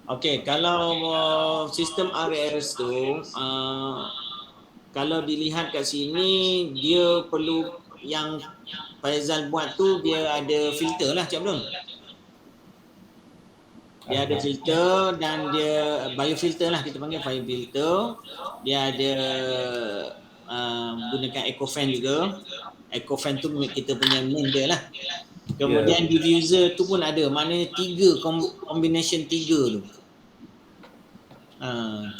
S1: Okey, kalau sistem RAS tu kalau dilihat kat sini dia perlu yang Faizal buat tu dia ada filter lah Cik Abdul. Dia ada filter dan dia biofilter lah kita panggil biofilter. Dia ada gunakan EcoFan juga. EcoFan tu kita punya main dia lah. Kemudian diffuser tu pun ada. Maknanya 3 combination 3 tu.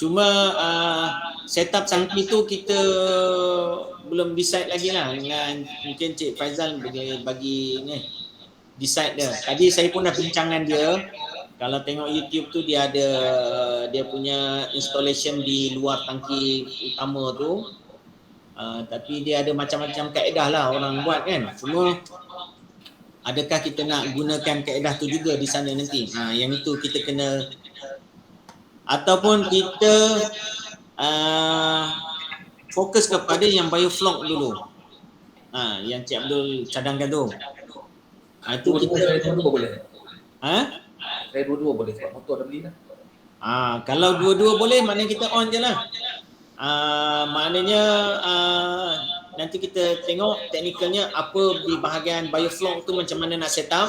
S1: Cuma setup tangki tu kita belum decide lagi lah. Dengan mungkin Cik Faizal bagi ni decide dia. Tadi saya pun dah bincang dengan dia. Kalau tengok YouTube tu dia ada dia punya installation di luar tangki utama tu. Tapi dia ada macam-macam kaedah lah orang buat kan. Cuma adakah kita nak gunakan kaedah tu juga di sana nanti. Yang itu kita kena, ataupun kita fokus kepada yang biofloc dulu. Yang Cik Abdul cadangkan tu. Itu kita
S4: Saya dua-dua boleh. Saya dua-dua boleh sebab motor dah beli dah.
S1: Kalau dua-dua boleh, maknanya kita on je lah. Maknanya nanti kita tengok teknikalnya apa di bahagian biofloc tu macam mana nak set up.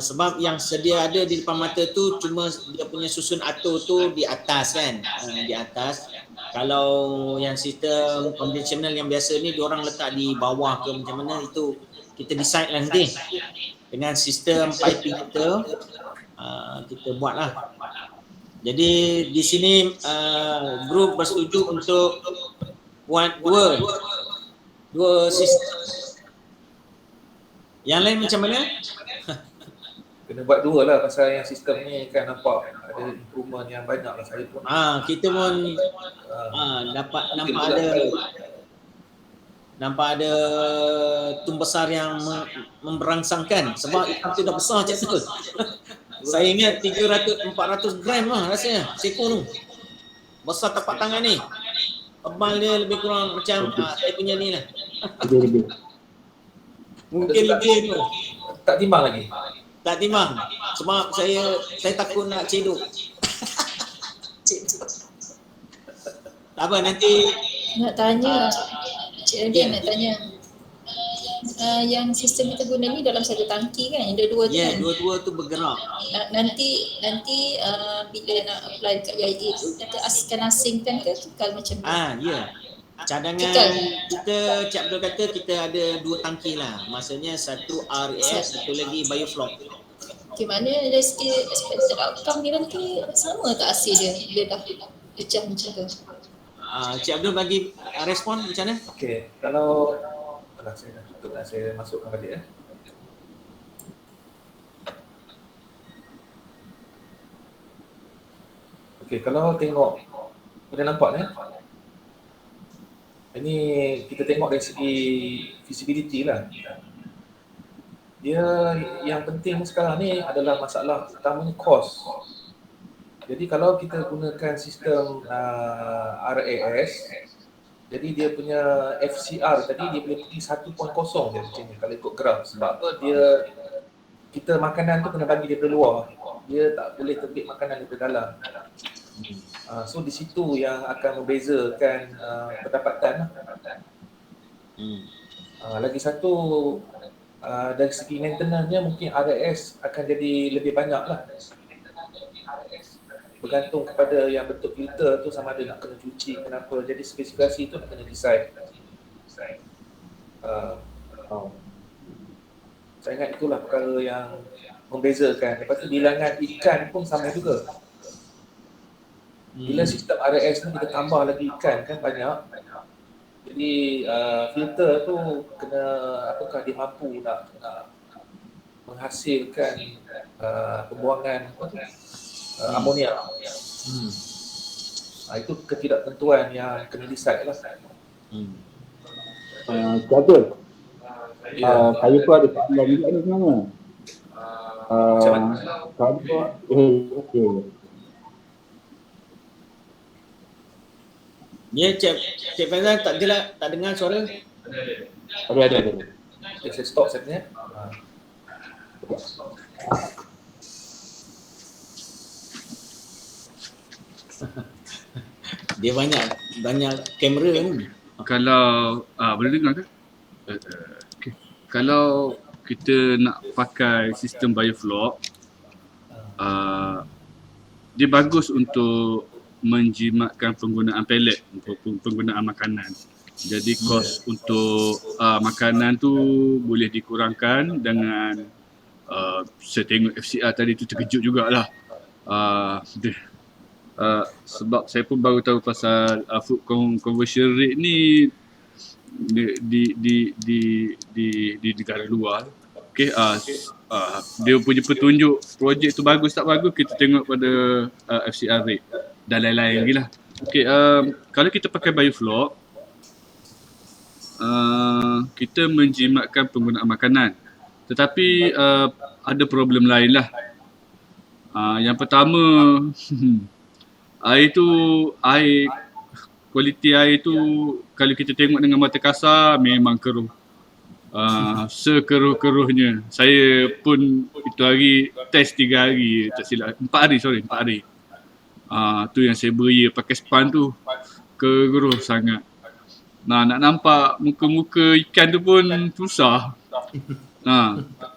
S1: Sebab yang sedia ada di depan mata tu cuma dia punya susun atur tu di atas kan. Di atas. Kalau yang sistem konvensional yang biasa ni diorang letak di bawah ke macam mana, itu kita decide lah nanti. Dengan sistem piping kita buat lah. Jadi di sini grup bersetuju untuk buat dua sistem. Yang lain macam mana?
S4: Kena buat dua lah pasal yang sistem ni kan nampak ada improvement yang banyak lah. Saya pun
S1: kita pun nampak ada tum besar yang memberangsangkan sebab ikan tu dah besar macam tu. Saya ingat 300-400 gram lah rasanya seekor tu. Besar tapak tangan ni. Tebal dia lebih kurang macam saya punya ni lah.
S5: Lebih.
S1: Mungkin lebih tu.
S4: tak timbang lagi.
S1: Tak timbang. Sebab saya takut nak cedok. Tak apa, nanti
S2: Nak tanya, Cik Radin nak tanya. Yang sistem kita guna ni dalam satu tangki kan? Ada dua tu kan?
S1: dua-dua tu bergerak.
S2: Nanti bila nak apply kat YIA tu kita asingkan ke kekal macam tu?
S1: Cadangan kita, Cik Abdul kata kita ada dua tangki lah. Maksudnya satu RAS, satu lagi biofloc.
S2: Okay, mana dari segi expected outcome ni nanti sama tak hasil dia bila dah pecah macam tu?
S1: Cik Abdul bagi respon macam mana?
S4: Okey, kalau saya dah tutup dan saya masukkan balik Okey, kalau tengok boleh nampak ni. Ini kita tengok dari segi feasibility lah. Dia yang penting sekarang ni adalah masalah utamanya cost. Jadi kalau kita gunakan sistem RAS, jadi dia punya FCR tadi dia boleh pergi 1.0 je macam ni kalau ikut graf. Sebab apa kita makanan tu kena bagi daripada luar. Dia tak boleh terbit makanan daripada dalam. So di situ yang akan membezakan pendapatan lah. Lagi satu dari segi maintenance-nya mungkin RAS akan jadi lebih banyak lah. Bergantung kepada yang bentuk filter tu sama ada nak kena cuci kenapa. Jadi spesifikasi tu nak kena decide. Saya ingat itulah perkara yang membezakan. Lepas tu bilangan ikan pun sama juga. Bila sistem RAS ni kita tambah lagi ikan kan banyak. Jadi filter tu kena apakah dia mampu nak menghasilkan pembuangan amonia. Itu ketidaktentuan yang kena decide lah.
S5: Betul. Saya pun ada soalan juga ni sebenarnya.
S4: Macam mana?
S5: Okey.
S1: Ya, Cik Faizal tak dengar suara?
S5: Ada.
S4: Okay, saya stop saya punya.
S1: Dia banyak kamera ni.
S3: Kalau boleh dengar ke? Okay. Kalau kita nak pakai sistem biofloc, dia bagus untuk menjimatkan penggunaan pellet untuk penggunaan makanan. Jadi kos untuk makanan tu boleh dikurangkan dengan saya tengok FCR tadi tu terkejut jugalah. Sebab saya pun baru tahu pasal food conversion rate ni di negara luar. Okey, dia punya petunjuk projek tu bagus tak bagus kita tengok pada FCR rate dan lain-lain lagi lah. Okey, kalau kita pakai biofloc, kita menjimatkan penggunaan makanan. Tetapi ada problem lain lah. Yang pertama, kualiti air tu kalau kita tengok dengan mata kasar memang keruh. Sekeruh-keruhnya. Saya pun itu hari test 3 hari, tak silap. 4 hari. Tu yang saya beria pakai span tu. Keruh sangat. Nak nampak muka-muka ikan tu pun susah.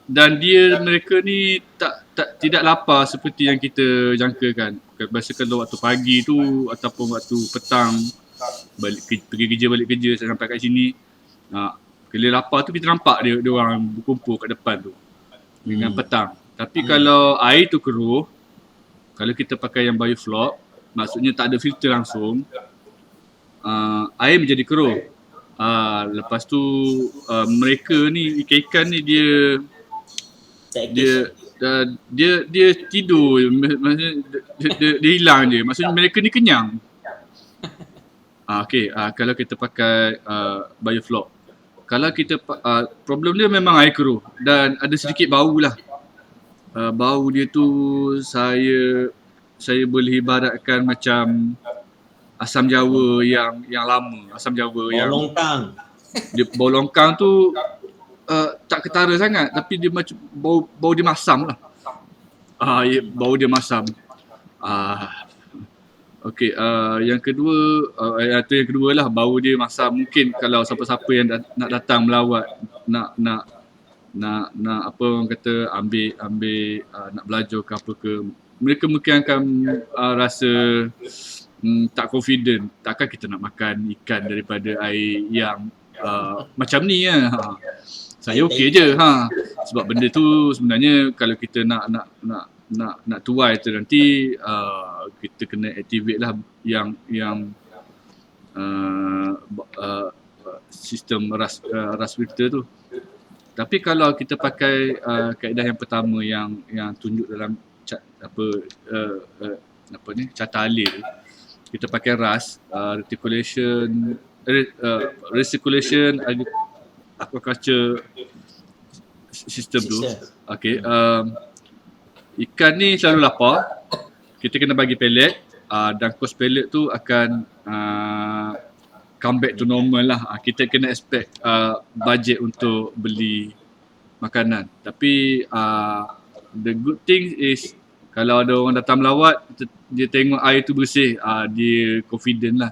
S3: Dan mereka ni tidak lapar seperti yang kita jangkakan. Biasa kalau waktu pagi tu ataupun waktu petang pergi kerja balik kerja sampai kat sini, bila lapar tu kita nampak dia orang berkumpul kat depan tu dengan petang. Tapi kalau air tu keruh, kalau kita pakai yang biofloc, maksudnya tak ada filter langsung, air menjadi keruh. Lepas tu mereka ni, ikan-ikan ni dia tidur, maksudnya dia hilang je. Maksudnya mereka ni kenyang. Kalau kita pakai biofloc. Kalau kita problem dia memang air keruh dan ada sedikit bau lah. Bau dia tu saya boleh ibaratkan macam asam Jawa yang lama, asam Jawa yang
S1: bau longkang.
S3: Bau longkang tu tak ketara sangat, tapi dia macam bau dia masam lah. Bau dia masam. Yang kedua, yang kedua lah, bau dia masam. Mungkin kalau siapa-siapa yang nak datang melawat, nak apa orang kata ambil nak belajar ke apa ke, mereka mungkin akan rasa tak confident. Takkan kita nak makan ikan daripada air yang macam ni ya. Saya okey je sebab benda tu sebenarnya kalau kita nak tuai tu nanti kita kena activate lah yang sistem ras filter tu. Tapi kalau kita pakai kaedah yang pertama yang tunjuk dalam carta alir, kita pakai ras, recirculation aquaculture system tu. Ikan ni selalu lapar, kita kena bagi pellet, dan kos pellet tu akan come back to normal lah. Kita kena expect budget untuk beli makanan. Tapi the good thing is kalau ada orang datang melawat, dia tengok air tu bersih, dia confident lah.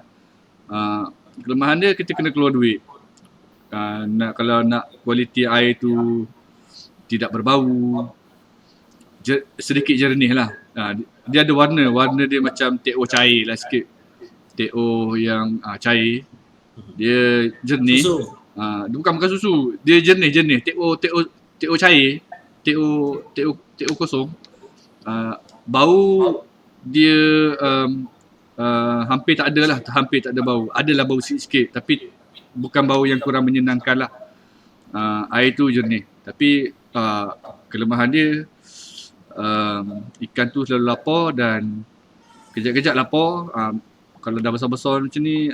S3: Kelemahan dia kita kena keluar duit. Kalau nak kualiti air tu tidak berbau, sedikit jernih lah. Dia ada warna dia macam teh cair lah sikit. Teh yang cair. Dia jernih. Dia bukan susu. Dia jernih. Teh cair. Teh kosong. Bau dia hampir tak ada lah. Hampir tak ada bau. Adalah bau sikit. Tapi bukan bau yang kurang menyenangkan lah. Air tu jernih. Tapi kelemahan dia, ikan tu selalu lapar dan kejap-kejap lapar. Kalau dah besar-besar macam ni,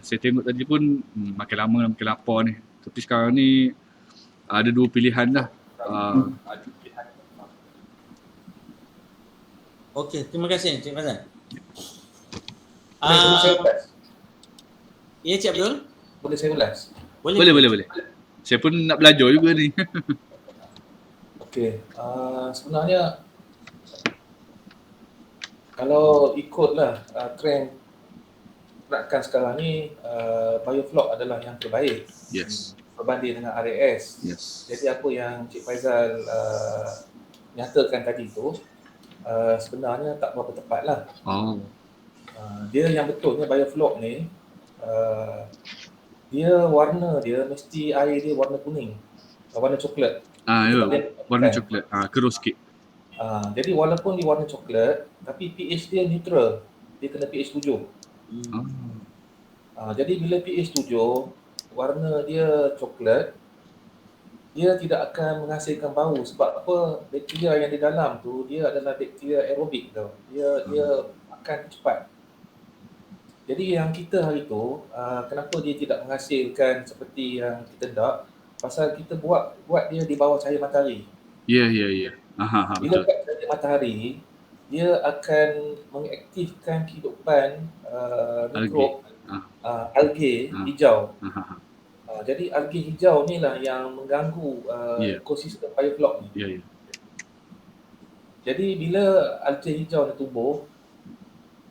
S3: saya tengok tadi pun makin lama makin lapar ni. Tapi sekarang ni ada 2 pilihan lah.
S1: Okey, terima kasih Cik Fazal. Ya Cik Abdul?
S4: Boleh saya ulas?
S3: Boleh. Saya pun nak belajar juga ni.
S4: Okey, sebenarnya kalau ikutlah trend gerakan sekarang ni, biofloc adalah yang terbaik.
S3: Yes.
S4: Berbanding dengan RAS.
S3: Yes.
S4: Jadi apa yang Cik Faizal nyatakan tadi tu sebenarnya tak berapa tepat lah. Dia yang betulnya biofloc ni, dia warna dia mesti air dia warna kuning, warna coklat.
S3: Warna coklat. Keruh sikit.
S4: Jadi walaupun dia warna coklat, tapi pH dia neutral. Dia kena pH 7. Jadi bila pH 7, warna dia coklat, dia tidak akan menghasilkan bau. Sebab apa? Bakteria yang di dalam tu, dia adalah bakteria aerobik tau. Dia akan cepat. Jadi yang kita hari tu, kenapa dia tidak menghasilkan seperti yang kita nak? Pasal kita buat dia di bawah cahaya matahari.
S3: Ya.
S4: Bila
S3: Betul.
S4: kat cahaya matahari, dia akan mengaktifkan kehidupan mikrob alge
S3: Ah.
S4: hijau.
S3: Aha.
S4: Jadi alge hijau ni lah yang mengganggu
S3: Ya.
S4: ekosistem bioflok ni.
S3: Ya.
S4: Jadi bila alge hijau ni tumbuh,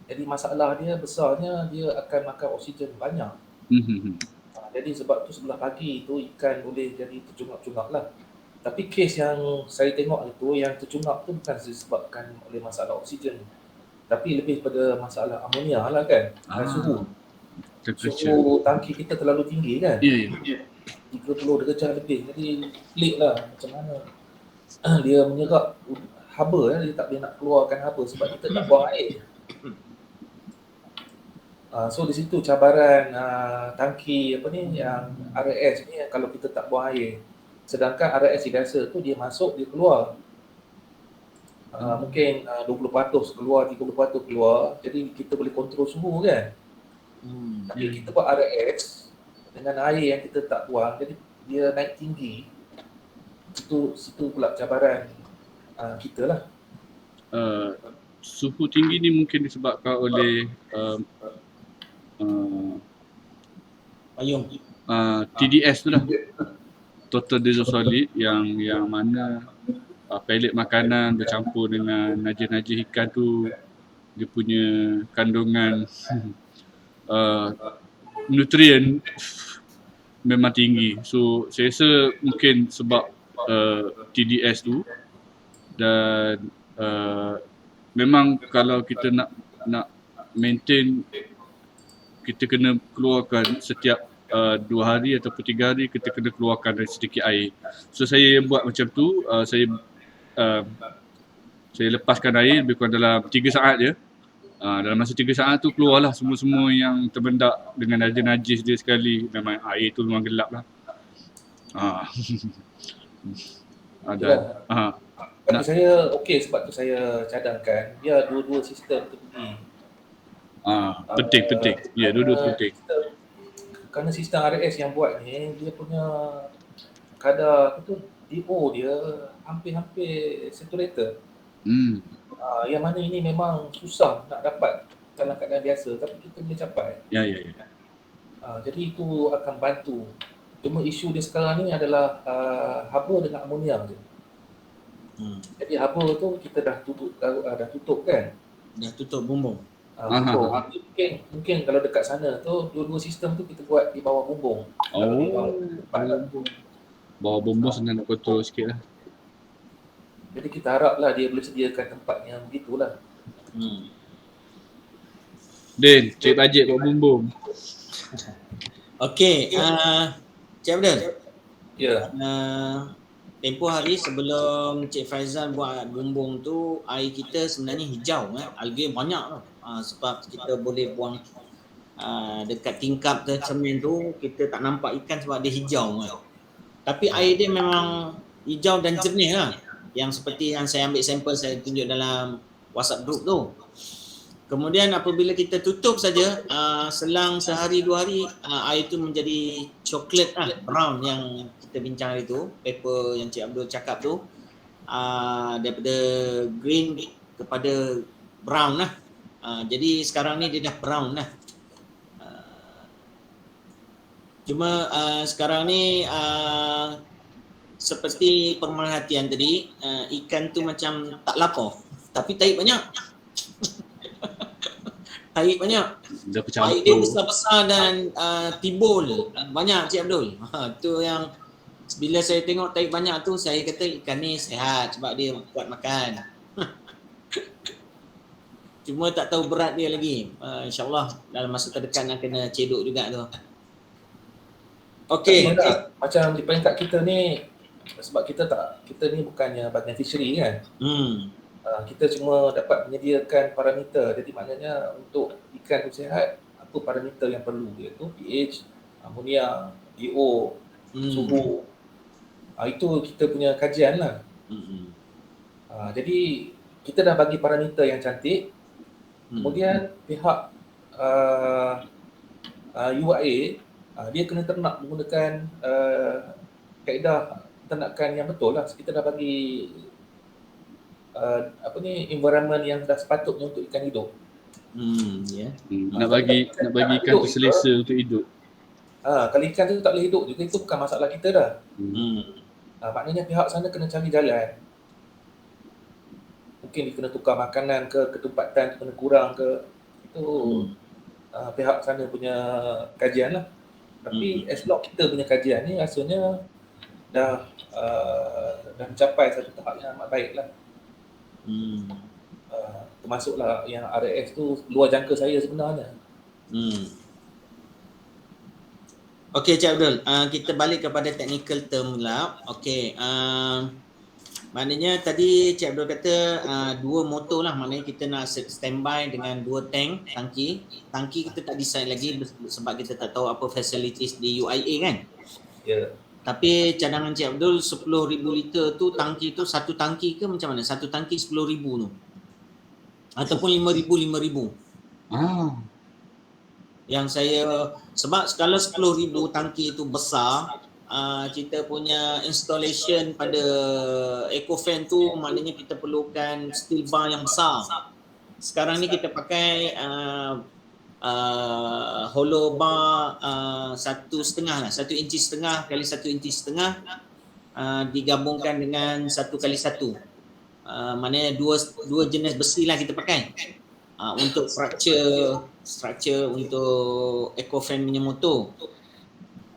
S4: jadi masalah dia besarnya dia akan makan oksigen banyak. Jadi sebab tu sebelah pagi tu ikan boleh jadi tercungap-cungap lah. Tapi kes yang saya tengok itu, yang tercungap tu bukan disebabkan oleh masalah oksigen, tapi lebih pada masalah amonia lah kan, suhu. Suhu tangki kita terlalu tinggi kan,
S3: Ya.
S4: 30 darjah lebih. Jadi pelik lah macam mana dia menyerap haba, dia tak boleh nak keluarkan haba sebab kita tak buang air. So di situ cabaran tangki yang RAS ni, kalau kita tak buang air. Sedangkan RAS biasa tu dia masuk, dia keluar. Mungkin 20% keluar, 30% keluar. Jadi kita boleh kontrol suhu kan. Tapi kita buat RAS dengan air yang kita tak buang, jadi dia naik tinggi. Situ pula cabaran kita lah.
S3: Suhu tinggi ni mungkin disebabkan oleh
S1: payung.
S3: TDS tu lah, total disulfide, yang mana pellet makanan bercampur dengan najis-najis ikan tu, dia punya kandungan nutrien memang tinggi. So saya rasa mungkin sebab TDS tu, dan memang kalau kita nak maintain, kita kena keluarkan setiap 2 hari ataupun 3 hari, kita kena keluarkan dari sedikit air. So saya buat macam tu, saya lepaskan air lebih kurang dalam 3 saat je. Dalam masa 3 saat tu keluarlah semua-semua yang terbendak dengan najis dia sekali. Memang air tu memang gelap lah.
S4: Bagi saya okey, sebab tu saya cadangkan dia dua-dua sistem tu pergi.
S3: Penting. Ya, dua-dua penting.
S4: Kerana sistem RAS yang buat ni, dia punya kadar DO dia hampir saturated. Yang mana ini memang susah nak dapat dalam keadaan biasa, tapi kita boleh capai.
S3: Ya.
S4: Jadi itu akan bantu. Cuma isu dia sekarang ni adalah haba dengan amonia je. Jadi haba tu kita dah tutup kan? Dah tutup bumbung. Mungkin kalau dekat sana tu dua-dua sistem tu kita buat di bawah bumbung.
S3: Bawah bumbung senang nak kontrol sikit lah.
S4: Jadi kita haraplah dia boleh sediakan tempat yang begitulah.
S3: Din, cek bajet buat bumbung.
S1: Okey, Cik Abdul.
S4: Ya.
S1: Tempoh hari sebelum Cik Faizal buat bumbung tu, air kita sebenarnya hijau, alge banyak tau. Sebab kita boleh buang dekat tingkap semen tu, kita tak nampak ikan sebab dia hijau kan. Tapi air dia memang hijau dan jernih lah. Yang seperti yang saya ambil sampel, saya tunjuk dalam WhatsApp group tu. Kemudian apabila kita tutup saja, selang sehari 2 hari, air tu menjadi coklat brown yang kita bincang hari tu, paper yang Cik Abdul cakap tu, daripada green kepada brown lah. Jadi sekarang ni dia dah brown lah. Cuma sekarang ni seperti pemerhatian tadi, ikan tu macam tak lapar, tapi tahi banyak. Tahi banyak. Air dia besar-besar dan timbul banyak, Cik Abdul. Tu yang bila saya tengok tahi banyak tu, saya kata ikan ni sihat sebab dia kuat makan. Cuma tak tahu berat dia lagi. InsyaAllah dalam masa terdekat nak kena cedok juga tu. Okey.
S4: Macam di peringkat kita ni, sebab kita ni bukannya bagian fishery kan. Kita cuma dapat menyediakan parameter. Jadi maknanya untuk ikan tu sihat, apa parameter yang perlu, iaitu pH, amonia, DO, suhu. Itu kita punya kajian lah. Jadi kita dah bagi parameter yang cantik. Kemudian pihak UIA, dia kena ternak menggunakan kaedah ternakan yang betul lah. Kita dah bagi environment yang dah sepatutnya untuk ikan hidup.
S1: Ya.
S3: Nak bagi ikan tu selesa untuk hidup.
S4: Kalau ikan tu tak boleh hidup juga, itu bukan masalah kita dah. Maknanya pihak sana kena cari jalan. Mungkin dia kena tukar makanan ke, ketempatan kena kurang ke. Itu pihak sana punya kajian lah. Tapi as long kita punya kajian ni rasanya dah mencapai satu tahap yang amat baik lah. Termasuklah yang RAS tu luar jangka saya sebenarnya.
S1: Okey Cik Abdul, kita balik kepada technical term pula. Okey, maknanya tadi Cik Abdul kata 2 motor lah, maknanya kita nak standby dengan 2 tangki. Tangki kita tak decide lagi sebab kita tak tahu apa facilities di UIA kan.
S4: Ya.
S1: Tapi cadangan Cik Abdul 10,000 liter tu, tangki tu satu tangki ke macam mana? Satu tangki 10,000 tu? Ataupun 5,000? Yang saya, sebab kalau 10,000 tangki itu besar, kita punya installation pada EcoFan tu maknanya kita perlukan steel bar yang besar. Sekarang ni kita pakai hollow bar 1,5 lah, 1,5 inci kali 1,5 inci, digabungkan dengan 1 kali 1. Maknanya dua jenis besi lah kita pakai untuk structure untuk EcoFan punya motor.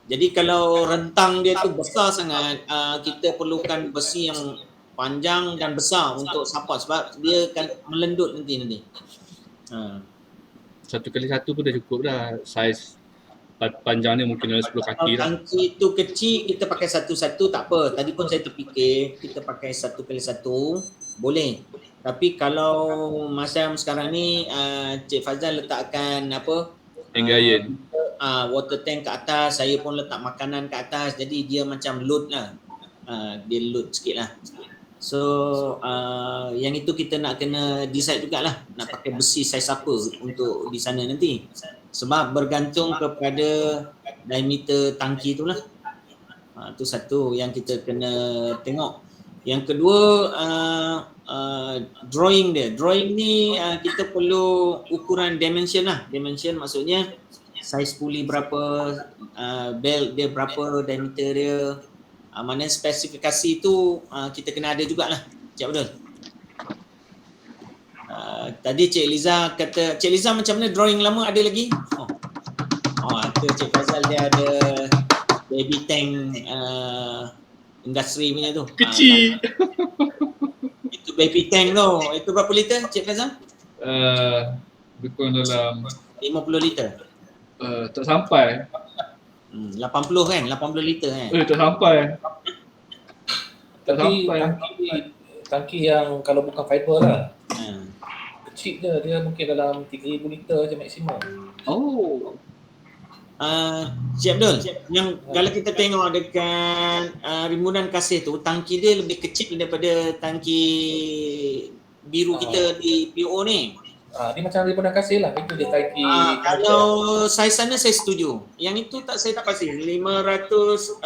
S1: Jadi kalau rentang dia tu besar sangat, kita perlukan besi yang panjang dan besar untuk support sebab dia akan melendut nanti.
S3: 1 kali 1 pun dah cukup dah. Saiz panjangnya mungkin dalam 10 kaki
S1: lah. Kalau tangki tu kecil kita pakai 1 tak apa. Tadi pun saya terfikir kita pakai 1 kali 1 boleh. Tapi kalau macam sekarang ni Cik Fazal letakkan
S3: Engayen.
S1: Water tank ke atas, saya pun letak makanan ke atas, jadi dia macam load lah. Dia load sikit lah. So yang itu kita nak kena decide jugalah nak pakai besi saiz apa untuk di sana nanti. Sebab bergantung kepada diameter tangki tu lah. Itu satu yang kita kena tengok. Yang kedua drawing dia. Drawing ni kita perlu ukuran dimension lah. Dimension maksudnya saiz puli berapa, belt dia berapa, diameter dia. Mana spesifikasi tu kita kena ada jugalah Cik Abdul. Tadi Cik Liza kata, Cik Liza macam mana drawing lama ada lagi? Itu Cik Fazal dia ada baby tank industri punya tu.
S3: Kecil.
S1: Itu baby tank tu. Itu berapa liter Cik Fazal?
S3: Lebih dalam
S1: 50 liter.
S3: Tak sampai.
S1: 80 kan? 80 liter kan?
S3: Tak sampai.
S4: Tapi tangki yang kalau bukan fiber lah, kecil dia mungkin dalam 3,000 liter je maksimum.
S1: Cik Abdul, yang kalau kita tengok dekat Rimbunan Kasih tu, tangki dia lebih kecil daripada tangki biru kita di PO ni.
S4: Dia macam Rimbunan Kasih lah, itu dia tangki.
S1: Kalau saiz sana saya setuju. Yang itu saya tak pasti 500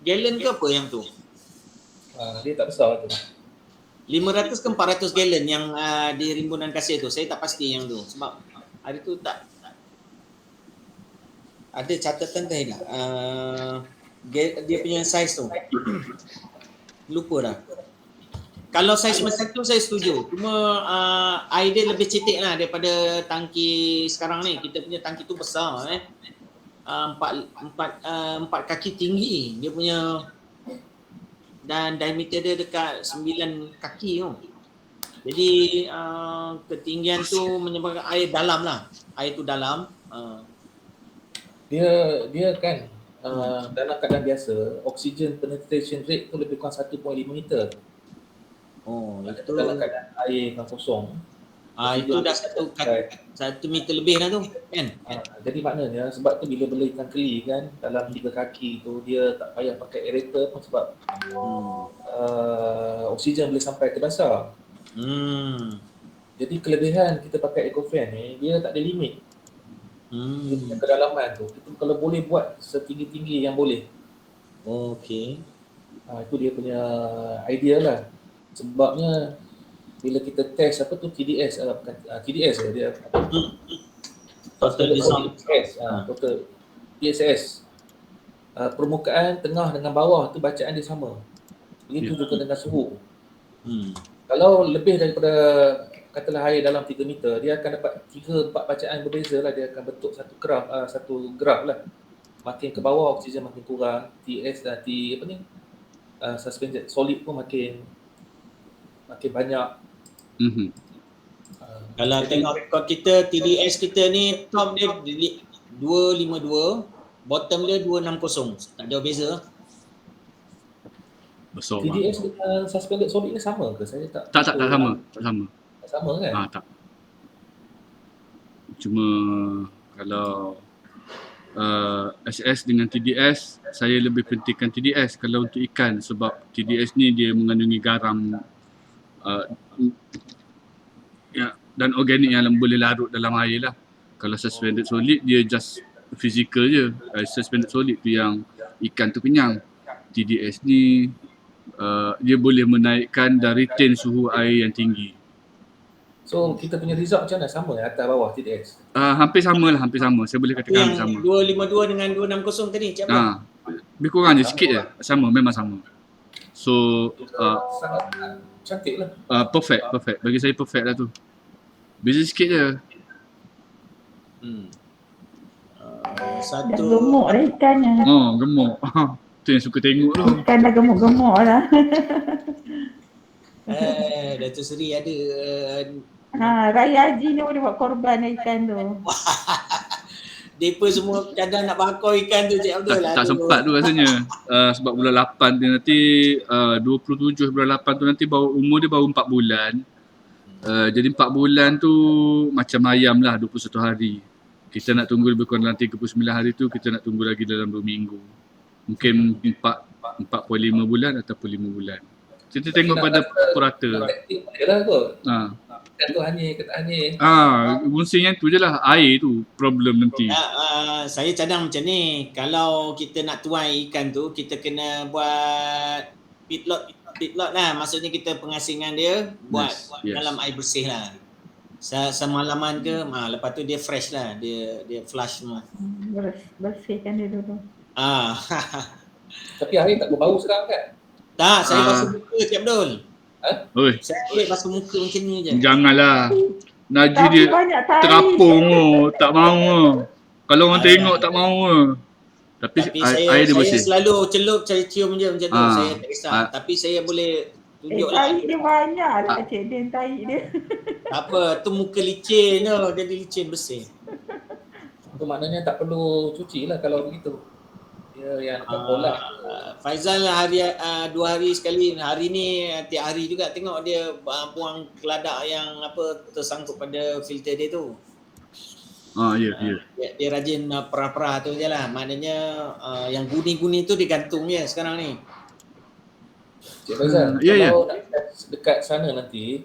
S1: gallon ke apa yang tu?
S4: Dia tak besar tu.
S1: 500 ke 400 gallon yang di Rimbunan Kasih tu. Saya tak pasti yang tu sebab hari tu tak ada catatan tadi tak? Dia punya saiz tu. Lupa dah. Kalau saiz macam tu saya setuju. Cuma air dia lebih cetek lah daripada tangki sekarang ni. Kita punya tangki tu besar empat kaki tinggi dia punya, dan diameter dia dekat 9 kaki tu. Jadi ketinggian tu menyebabkan air dalam lah. Air tu dalam.
S4: Dia kan dalam keadaan biasa oxygen penetration rate tu lebih kurang 1.5 meter. Itu dalam keadaan air yang kosong.
S1: Itu dah 1 meter lebih dah tu kan.
S4: Jadi maknanya sebab tu bila bela ikan keli kan dalam 3 kaki tu dia tak payah pakai aerator pun sebab oksigen boleh sampai ke dasar. Jadi kelebihan kita pakai EcoFan ni, dia tak ada limit. Dia punya kedalaman tu. Kita kalau boleh buat setinggi-tinggi yang boleh.
S1: Okey.
S4: Itu dia punya idea lah. Sebabnya bila kita test apa tu TDS, bukan TDS dia apa?
S1: Total design.
S4: Total TSS. Permukaan tengah dengan bawah tu bacaan dia sama. Begitu juga dengan suhu. Kalau lebih daripada katalah air dalam 3 meter, dia akan dapat 3-4 bacaan berbeza lah. Dia akan bentuk satu graf lah. Makin ke bawah oksigen makin kurang, suspended solid pun makin banyak.
S1: Kalau tengok rekod kita, TDS kita ni top dia 252, bottom dia 260. Tak jauh beza.
S3: Besar
S4: TDS dengan suspended solid ni sama ke? Saya tak
S3: sama. Tak sama.
S4: Tak sama kan?
S3: Tak. Cuma kalau SS dengan TDS, saya lebih pentingkan TDS kalau untuk ikan, sebab TDS ni dia mengandungi garam dan organik yang boleh larut dalam air lah. Kalau suspended solid dia just physical je. Suspended solid tu yang ikan tu kenyang. TDS ni dia boleh menaikkan dan retain suhu air yang tinggi.
S4: So kita punya result macam mana? Sama atas bawah TDS?
S3: Hampir sama. Saya boleh katakan
S1: Yang
S3: sama.
S1: 252 dengan 260 tadi, Cik Abdul.
S3: Lebih kurang je sikit je. Memang sama. So
S4: sangat cantik lah.
S3: Perfect. Bagi saya perfect lah tu. Beza sikit je.
S2: Dah gemuk dah ikannya.
S3: Gemuk. Tu yang suka tengok tu.
S2: Ikan dah gemuk-gemuk lah.
S1: Datuk Seri ada
S2: Raya Haji ni boleh buat korban ikan tu.
S1: Depa semua kadang nak bakar ikan tu, Cik Abdul.
S3: Tak sempat tu rasanya. Sebab bulan 8 dia nanti 27 bulan 8 tu nanti umur dia baru 4 bulan. Jadi 4 bulan tu macam ayam lah, 21 hari. Kita nak tunggu lebih kurang dalam 39 hari tu, kita nak tunggu lagi dalam 2 minggu. Mungkin 4.5 bulan ataupun 5 bulan. Kita tengok pada purata.
S4: Yalah kot. Ikan tu hanyir ke tak hanyir.
S3: Fungsinya tu je lah. Air tu problem nanti.
S1: Saya cadang macam ni. Kalau kita nak tuai ikan tu, kita kena buat feedlot lah. Maksudnya kita pengasingan dia buat dalam air bersih lah. Semalaman ke, lepas tu dia fresh lah. Dia flush semua.
S2: Bersihkan dia dulu.
S4: Tapi air tak berbau sekarang kan?
S1: Tak, saya basuh muka, Cik Abdul. Saya basuh muka macam ni je.
S3: Janganlah. Najib dia terapung tak mahu. Kalau orang tengok tak mahu. Tapi air dia bersih.
S1: Saya selalu celup, saya cium je macam tu. Saya tak kisah. Tapi saya boleh tunjuk lah.
S2: Tahi dia banyak lah Cik Din, tahi dia.
S1: Tak apa, tu muka licin tu. Dia licin bersih.
S4: Itu maknanya tak perlu cuci lah kalau begitu. Dia yang kolak.
S1: Faizal hari 2 hari sekali. Hari ni tiap hari juga tengok dia buang keladak yang tersangkut pada filter dia tu. Dia rajin perah-perah tu je lah. Maknanya yang guni-guni tu digantung je sekarang ni.
S4: Cik Faizal, kalau nak dekat sana nanti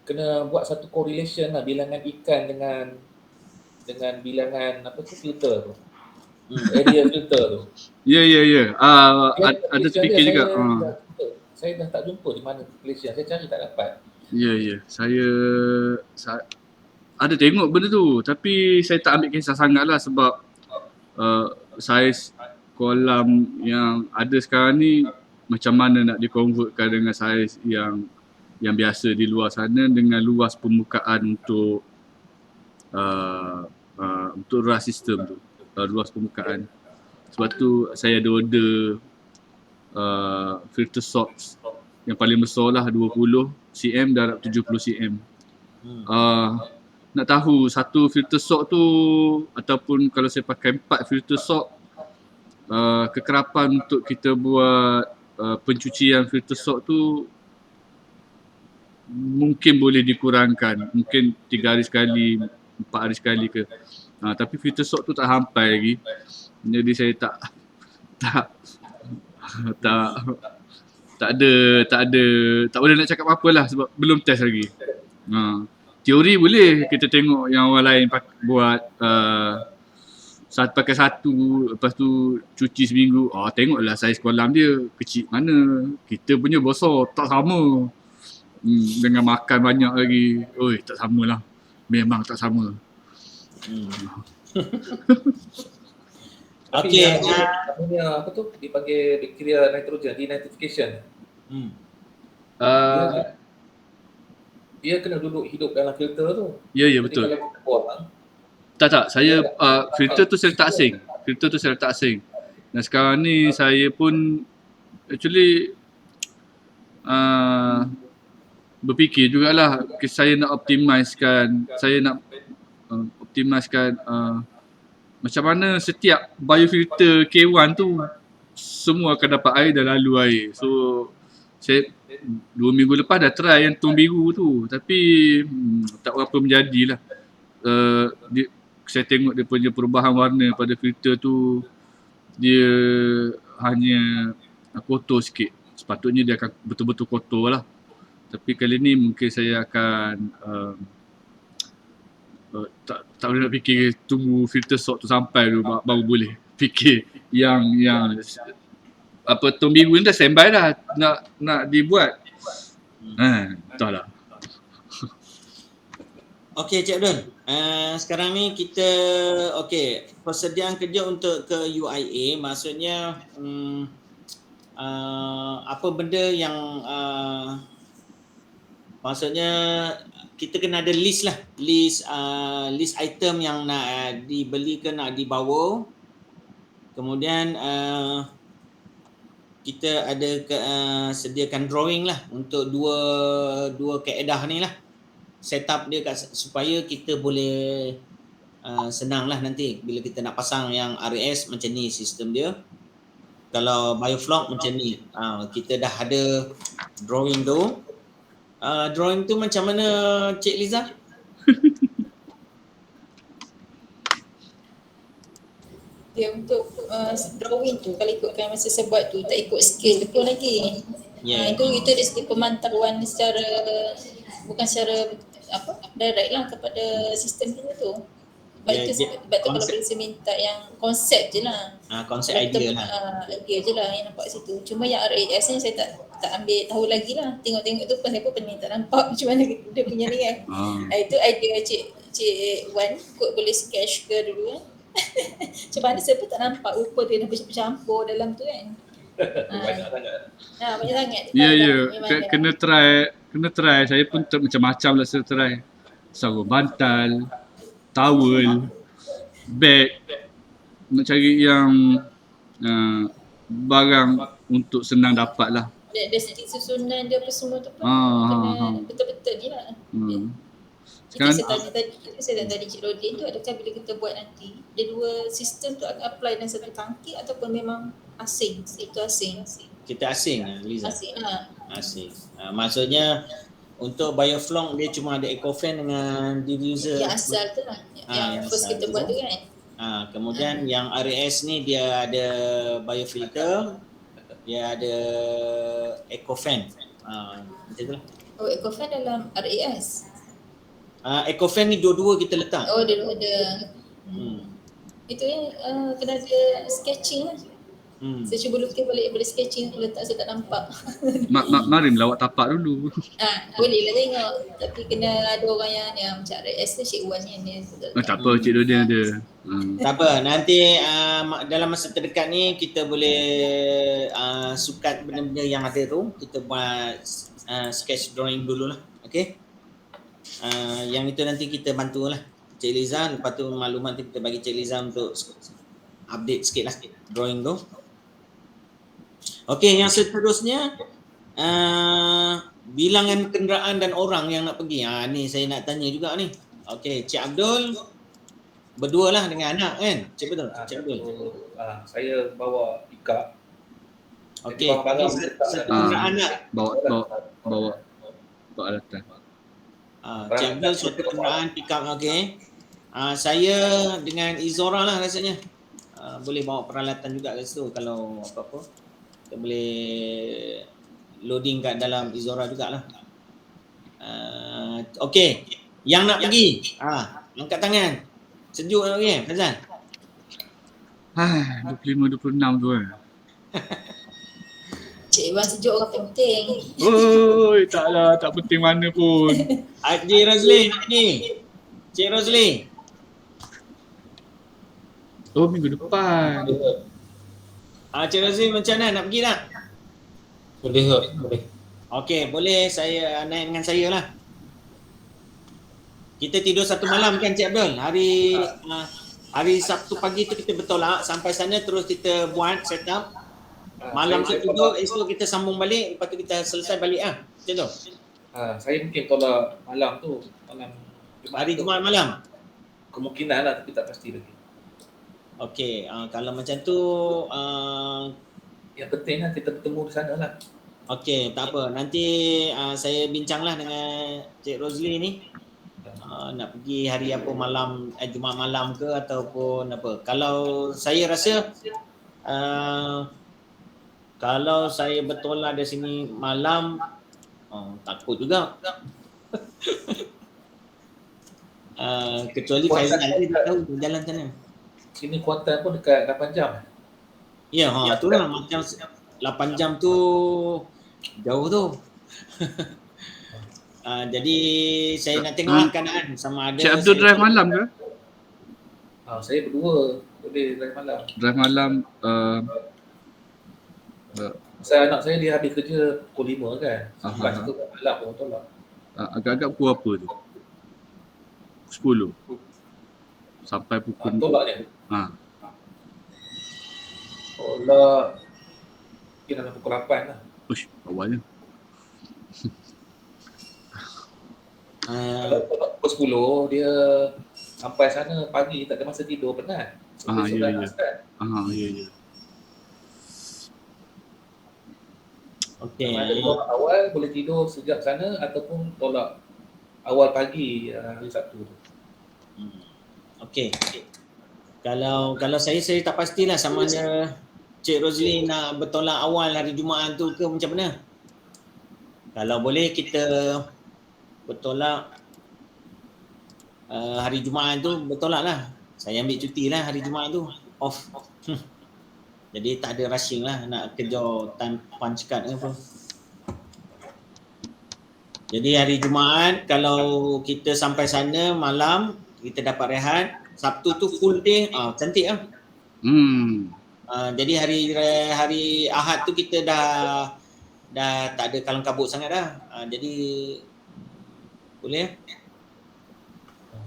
S4: kena buat satu correlation lah, bilangan ikan dengan bilangan filter tu. Area filter tu.
S3: Ya. Ada speaker juga.
S4: Saya dah tak jumpa di mana Malaysia. Saya cari tak dapat.
S3: Ya. Saya ada tengok benda tu, tapi saya tak ambil kisah sangat lah sebab saiz kolam yang ada sekarang ni macam mana nak di-convertkan dengan saiz yang biasa di luar sana dengan luas permukaan untuk ras sistem tu, luas permukaan. Sebab tu saya ada order filter socks yang paling besar lah 20 cm darab 70 cm. Nak tahu satu filter sock tu ataupun kalau saya pakai 4 filter sock, kekerapan untuk kita buat pencucian filter sock tu mungkin boleh dikurangkan, mungkin 3 hari sekali, 4 hari sekali ke. Tapi filter sock tu tak sampai lagi. Jadi saya tak tak boleh nak cakap apa-apa lah sebab belum test lagi. Teori boleh kita tengok yang orang lain buat pakai satu, lepas tu cuci seminggu. Tengoklah saiz kolam dia kecil mana. Kita punya besar, tak sama. Dengan makan banyak lagi. Oi, tak samalah. Memang tak sama.
S4: Tapi
S1: Okey,
S4: yang namanya apa tu? Dipanggil bakteria nitrogen, denitrification. Dia kena duduk hidup dalam filter tu.
S3: Ya,
S4: Jadi
S3: betul.
S4: kalau kita buang,
S3: Tak, saya filter tu saya letak asing. Dan sekarang ni saya pun actually berfikir jugalah saya nak optimizekan macam mana setiap biofilter K1 tu semua akan dapat air dan lalu air. So saya 2 minggu lepas dah try yang tong biru tu, tapi tak berapa menjadilah. Saya tengok dia punya perubahan warna pada filter tu, dia hanya kotor sikit. Sepatutnya dia akan betul-betul kotor lah. Tapi kali ni mungkin saya akan tak boleh nak fikir tunggu filter sort tu sampai dulu baru boleh fikir yang apa tong biru ni dah standby dah nak dibuat. Entahlah.
S1: Okey Cik Abdul, sekarang ni kita persediaan kerja untuk ke UIA, maksudnya apa benda yang maksudnya kita kena ada list lah, list item yang nak dibeli ke nak dibawa. Kemudian kita ada sediakan drawing lah untuk dua kaedah ni lah. Setup dia supaya kita boleh senang lah nanti bila kita nak pasang yang RAS macam ni sistem dia. Kalau biofloc macam ni. Kita dah ada drawing tu. Drawing tu macam mana Cik Liza?
S2: Dia untuk drawing tu kalau ikutkan masa saya buat tu tak ikut scale pun lagi. Itu dari segi pemantauan secara bukan secara direct lah kepada sistem kita tu. Sebab tu kalau boleh saya minta yang konsep je lah.
S1: Konsep idea lah.
S2: Idea je lah yang nampak situ. Cuma yang RAS ni saya tak ambil tahu lagi lah. Tengok-tengok tu pasal apa pening tak nampak macam mana dia punya ni kan. Itu idea Cik Wan kot boleh sketch ke dulu kan. Macam mana saya pun tak nampak rupa dia dah bercampur dalam tu kan.
S4: banyak sangat.
S2: Banyak sangat.
S3: Ya. Kena try. Saya pun macam-macam lah saya try. Sarung bantal, towel, bag. Nak cari yang barang untuk senang dapat lah.
S2: Dari segi susunan dia apa semua tu pun kena betul-betul ni lah. Saya tanya tadi Cik Rodin tu, adakah bila kita buat nanti dia dua sistem tu akan apply dalam satu tangki ataupun memang asing? Itu asing.
S1: Kita asing lah Liza.
S2: Asing lah.
S1: Asing. Maksudnya untuk biofloc dia cuma ada EcoFan dengan diffuser.
S2: Yang asal tu lah. Yang first kita buat tu kan.
S1: Kemudian yang RAS ni dia ada biofilter, dia ada EcoFan. Macam tu lah.
S2: EcoFan dalam RAS.
S1: EcoFan ni dua-dua kita letak.
S2: Dia ada. Itu yang kena ada sketching lah. Saya cuba lukis balik, boleh sketching letak saya tak nampak.
S3: Mari melawat tapak dulu.
S2: Boleh lah tengok. Tapi kena ada orang yang macam RS tu Cik Wan ni.
S3: Tak apa, Cik Dodin ada.
S1: Tak apa, nanti dalam masa terdekat ni kita boleh sukat benda-benda yang ada tu. Kita buat sketch drawing dululah. Okay? Yang itu nanti kita bantulah Cik Liza. Lepas tu maklumat kita bagi Cik Liza untuk update sikit lah drawing tu. Okey, yang seterusnya bilangan kenderaan dan orang yang nak pergi. Ni saya nak tanya juga ni. Okey, Cik Abdul berdua lah dengan anak kan? Cik betul? Cik Abdul.
S4: Saya bawa pickup.
S1: Okey, satu kenderaan lah.
S3: Bawa alatan.
S1: Cik Abdul suatu kenderaan pickup. Okey. Saya dengan Izora lah rasanya. Boleh bawa peralatan juga kat situ kalau apa-apa. Kita boleh loading kat dalam Izora jugalah. Okey, yang nak pergi, angkat tangan. Sejuk nak pergi, Fazal?
S3: 25-26 tu
S2: Cik Iwan sejuk orang penting.
S3: Oi, taklah, tak penting mana pun.
S1: Cik Rosli nak pergi. Cik Rosli.
S3: Oh, minggu depan.
S1: Cik Rosli macam mana, nak pergi tak?
S4: Boleh ke? Boleh.
S1: Okey, boleh saya naik dengan saya lah. Kita tidur satu malam kan Cik Abdul? Hari Sabtu pagi tu kita bertolak sampai sana, terus kita buat set up. Malam tu tidur, esok kita sambung balik, lepas tu kita selesai balik macam tu.
S4: Saya mungkin tolak malam tu, malam
S1: Hari Jumaat malam.
S4: Kemungkinan lah, tapi tak pasti lagi.
S1: Okey, kalau macam tu
S4: yang penting lah kita bertemu di sana lah.
S1: Okey, tak apa. Nanti saya bincanglah dengan Cik Rosli ni. Nak pergi hari apa malam, Jumaat malam ke ataupun apa. Kalau saya rasa kalau saya bertolak dari sini malam, takut juga. Kecuali Faizal nanti tak tahu jalan sana.
S4: Sini Kuantan pun dekat 8 jam.
S1: Ya, tu lah. Macam 8 jam tu jauh tu. Jadi saya nak tengok keadaan sama ada.
S3: Cik Abdul drive malam ke?
S4: Saya berdua boleh drive malam.
S3: Drive malam
S4: Anak saya dia habis kerja pukul 5 kan. Lepas tu malam pun tolak.
S3: Agak-agak pukul apa tu? 10 sampai pukul
S4: tolak ni. Tolak mungkin dalam pukul 8 lah.
S3: Uish, awalnya.
S4: Kalau tolak pukul 10 dia sampai sana pagi, tak ada masa tidur, penat.
S3: Ya.
S1: Okey.
S4: Ada tolak awal boleh tidur sejak sana ataupun tolak awal pagi hari Sabtu tu.
S1: Okey. Kalau saya tak pastilah sama ada Cik Rosli nak bertolak awal hari Jumaat tu ke macam mana. Kalau boleh kita bertolak hari Jumaat tu, bertolak lah. Saya ambil cuti lah hari Jumaat tu, off. Jadi tak ada rushing lah nak kejar time punch card ke apa. Jadi hari Jumaat kalau kita sampai sana malam, kita dapat rehat. Sabtu tu full day, cantik lah. Jadi hari Ahad tu kita dah tak ada kalang kabut sangat dah. Jadi boleh.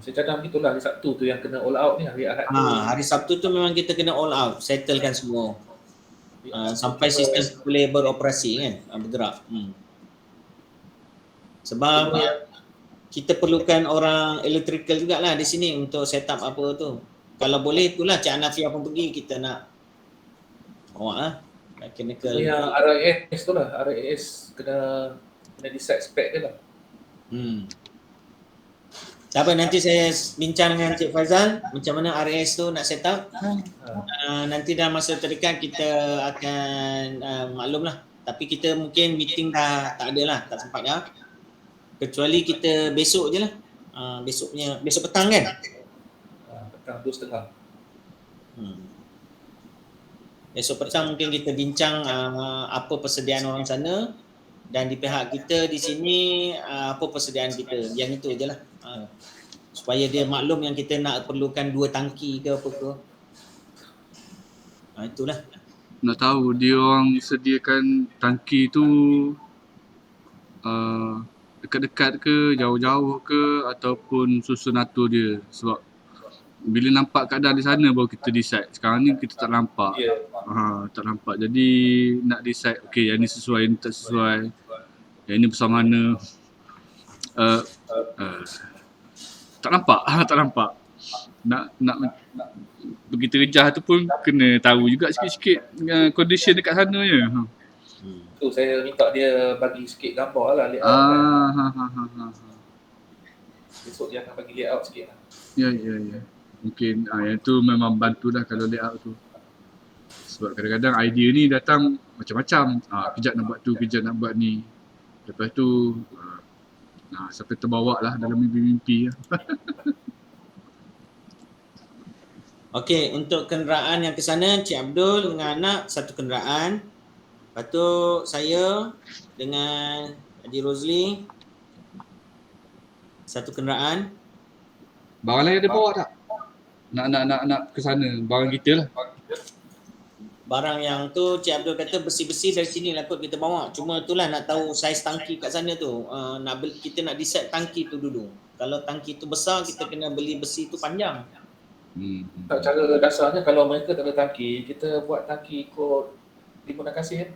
S4: Saya cadang begitulah hari Sabtu tu yang kena all out ni, hari Ahad tu.
S1: Hari Sabtu tu memang kita kena all out, settlekan semua. Sampai sistem boleh beroperasi kan, bergerak. Sebab kita perlukan orang electrical jugalah di sini untuk set up apa tu. Kalau boleh itulah Cik Hanafiah pun pergi, kita nak awak lah. Mechanical.
S4: Yang RIS tu lah, RIS kena decide spec dia lah.
S1: Tak apa, nanti saya bincang dengan Cik Faizal macam mana RS tu nak set up. Nanti dalam masa terdekat kita akan maklum lah. Tapi kita mungkin meeting dah tak ada lah, tak sempat dah. Kecuali kita besok je lah. Besok petang kan?
S4: Petang 2:30.
S1: Besok petang mungkin kita bincang apa persediaan orang sana. Dan di pihak kita di sini apa persediaan kita. Yang itu je lah. Supaya dia maklum yang kita nak perlukan 2 tangki ke apa ke. Itulah.
S3: Nak tahu dia orang sediakan tangki tu dekat-dekat ke, jauh-jauh ke ataupun susun atur dia. Sebab bila nampak keadaan di sana baru kita decide. Sekarang ni kita tak nampak. Tak nampak. Jadi nak decide okey yang ni sesuai, yang ni tak sesuai. Yang ni besar mana. Tak nampak. Nak pergi terjah tu pun kena tahu juga sikit-sikit condition dekat sana je.
S4: Tu saya minta dia bagi sikit gambar lah layout Besok dia akan bagi layout sikit lah.
S3: Ya. Mungkin yang tu memang bantu dah kalau layout tu. Sebab kadang-kadang idea ni datang macam-macam. Kejap nak buat tu, kejap nak buat ni. Lepas tu sampai terbawa lah dalam mimpi-mimpi.
S1: Okey, untuk kenderaan yang ke sana, Cik Abdul dengan anak satu kenderaan. Lepas tu saya dengan Haji Rozli satu kenderaan.
S3: Barang lain ada bawa tak? Nak ke sana, barang kita lah.
S1: Barang yang tu Cik Abdul kata besi-besi dari sini lah kot kita bawa. Cuma itulah nak tahu saiz tangki kat sana tu. Kita nak decide tangki tu dulu. Kalau tangki tu besar, kita kena beli besi tu panjang.
S4: Tak, cara dasarnya kalau mereka tak ada tangki, kita buat tangki ikut rimbunan kasih kan?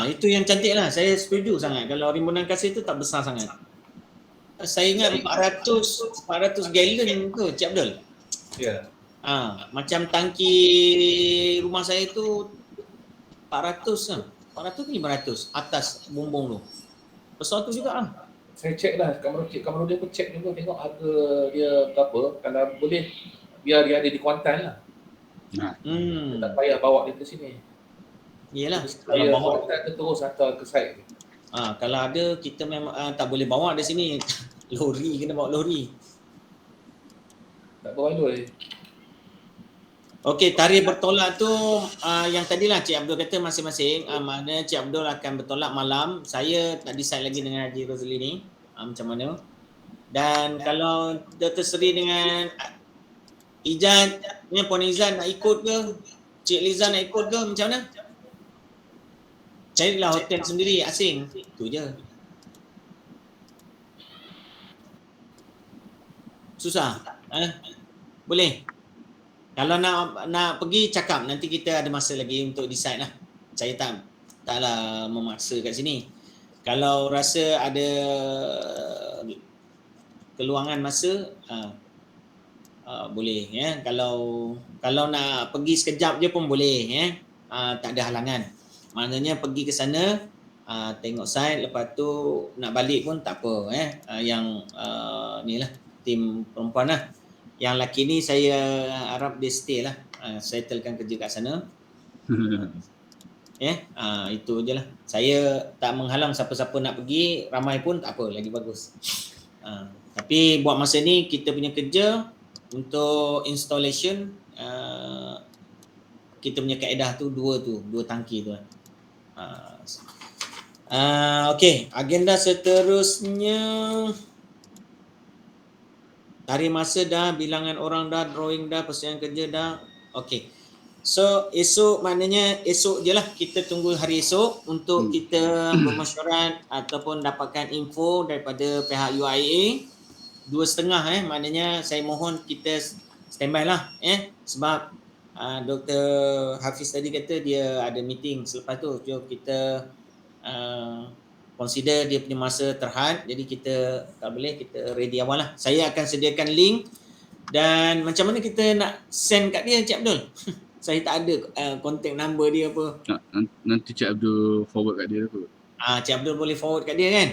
S1: Itu yang cantik lah. Saya setuju sangat. Kalau rimbunan kasih tu tak besar sangat. Saya ingat 400 gallon tu Cik Abdul.
S4: Ya.
S1: Macam tangki rumah saya tu 400 lah. 400 ke 500 atas bumbung tu. Besar tu juga
S4: Saya check lah, kamera dia pun check juga, tengok harga dia berapa. Kalau boleh biar dia ada di Kuantan lah. Dia tak payah bawa dia ke sini.
S1: Yelah,
S4: Kalau bawa Kuantan dia terus hantar ke site.
S1: kalau ada kita memang tak boleh bawa dari sini. Lori, kena bawa lori.
S4: Tak berbaloi.
S1: Okey, tarikh bertolak tu yang tadilah Cik Abdul kata masing-masing. Maknanya Cik Abdul akan bertolak malam. Saya tak decide lagi dengan Haji Rozli ni macam mana. Dan kalau Dr. Seri dengan Ijaz, Puan Izan nak ikut ke? Cik Liza nak ikut ke? Macam mana? Carilah hotel sendiri asing. Itu je. Susah? Boleh? Kalau nak pergi cakap, nanti kita ada masa lagi untuk decide lah. Saya taklah memaksa kat sini. Kalau rasa ada keluangan masa, boleh ya. Kalau nak pergi sekejap je pun boleh ya. Tak ada halangan. Maknanya pergi ke sana, tengok site, lepas tu nak balik pun tak apa yang ni lah tim perempuan lah. Yang lelaki ni saya harap dia stay lah, settlekan kerja kat sana. Itu je lah. Saya tak menghalang siapa-siapa nak pergi, ramai pun tak apa, lagi bagus. Tapi buat masa ni kita punya kerja untuk installation, kita punya kaedah tu dua tangki tu lah. Okey, agenda seterusnya. Tarikh masa dah, bilangan orang dah, drawing dah, persiapan kerja dah. Okey. So esok maknanya esok je lah, kita tunggu hari esok untuk kita bermesyuarat ataupun dapatkan info daripada pihak UIA. 2.30 maknanya saya mohon kita standby lah sebab Dr. Hafiz tadi kata dia ada meeting selepas tu. Jom kita consider dia punya masa terhad, jadi kita tak boleh, kita ready awal lah. Saya akan sediakan link dan macam mana kita nak send kat dia Cik Abdul? Saya tak ada contact number dia apa.
S3: Nanti Cik Abdul forward kat dia kot.
S1: Cik Abdul boleh forward kat dia kan?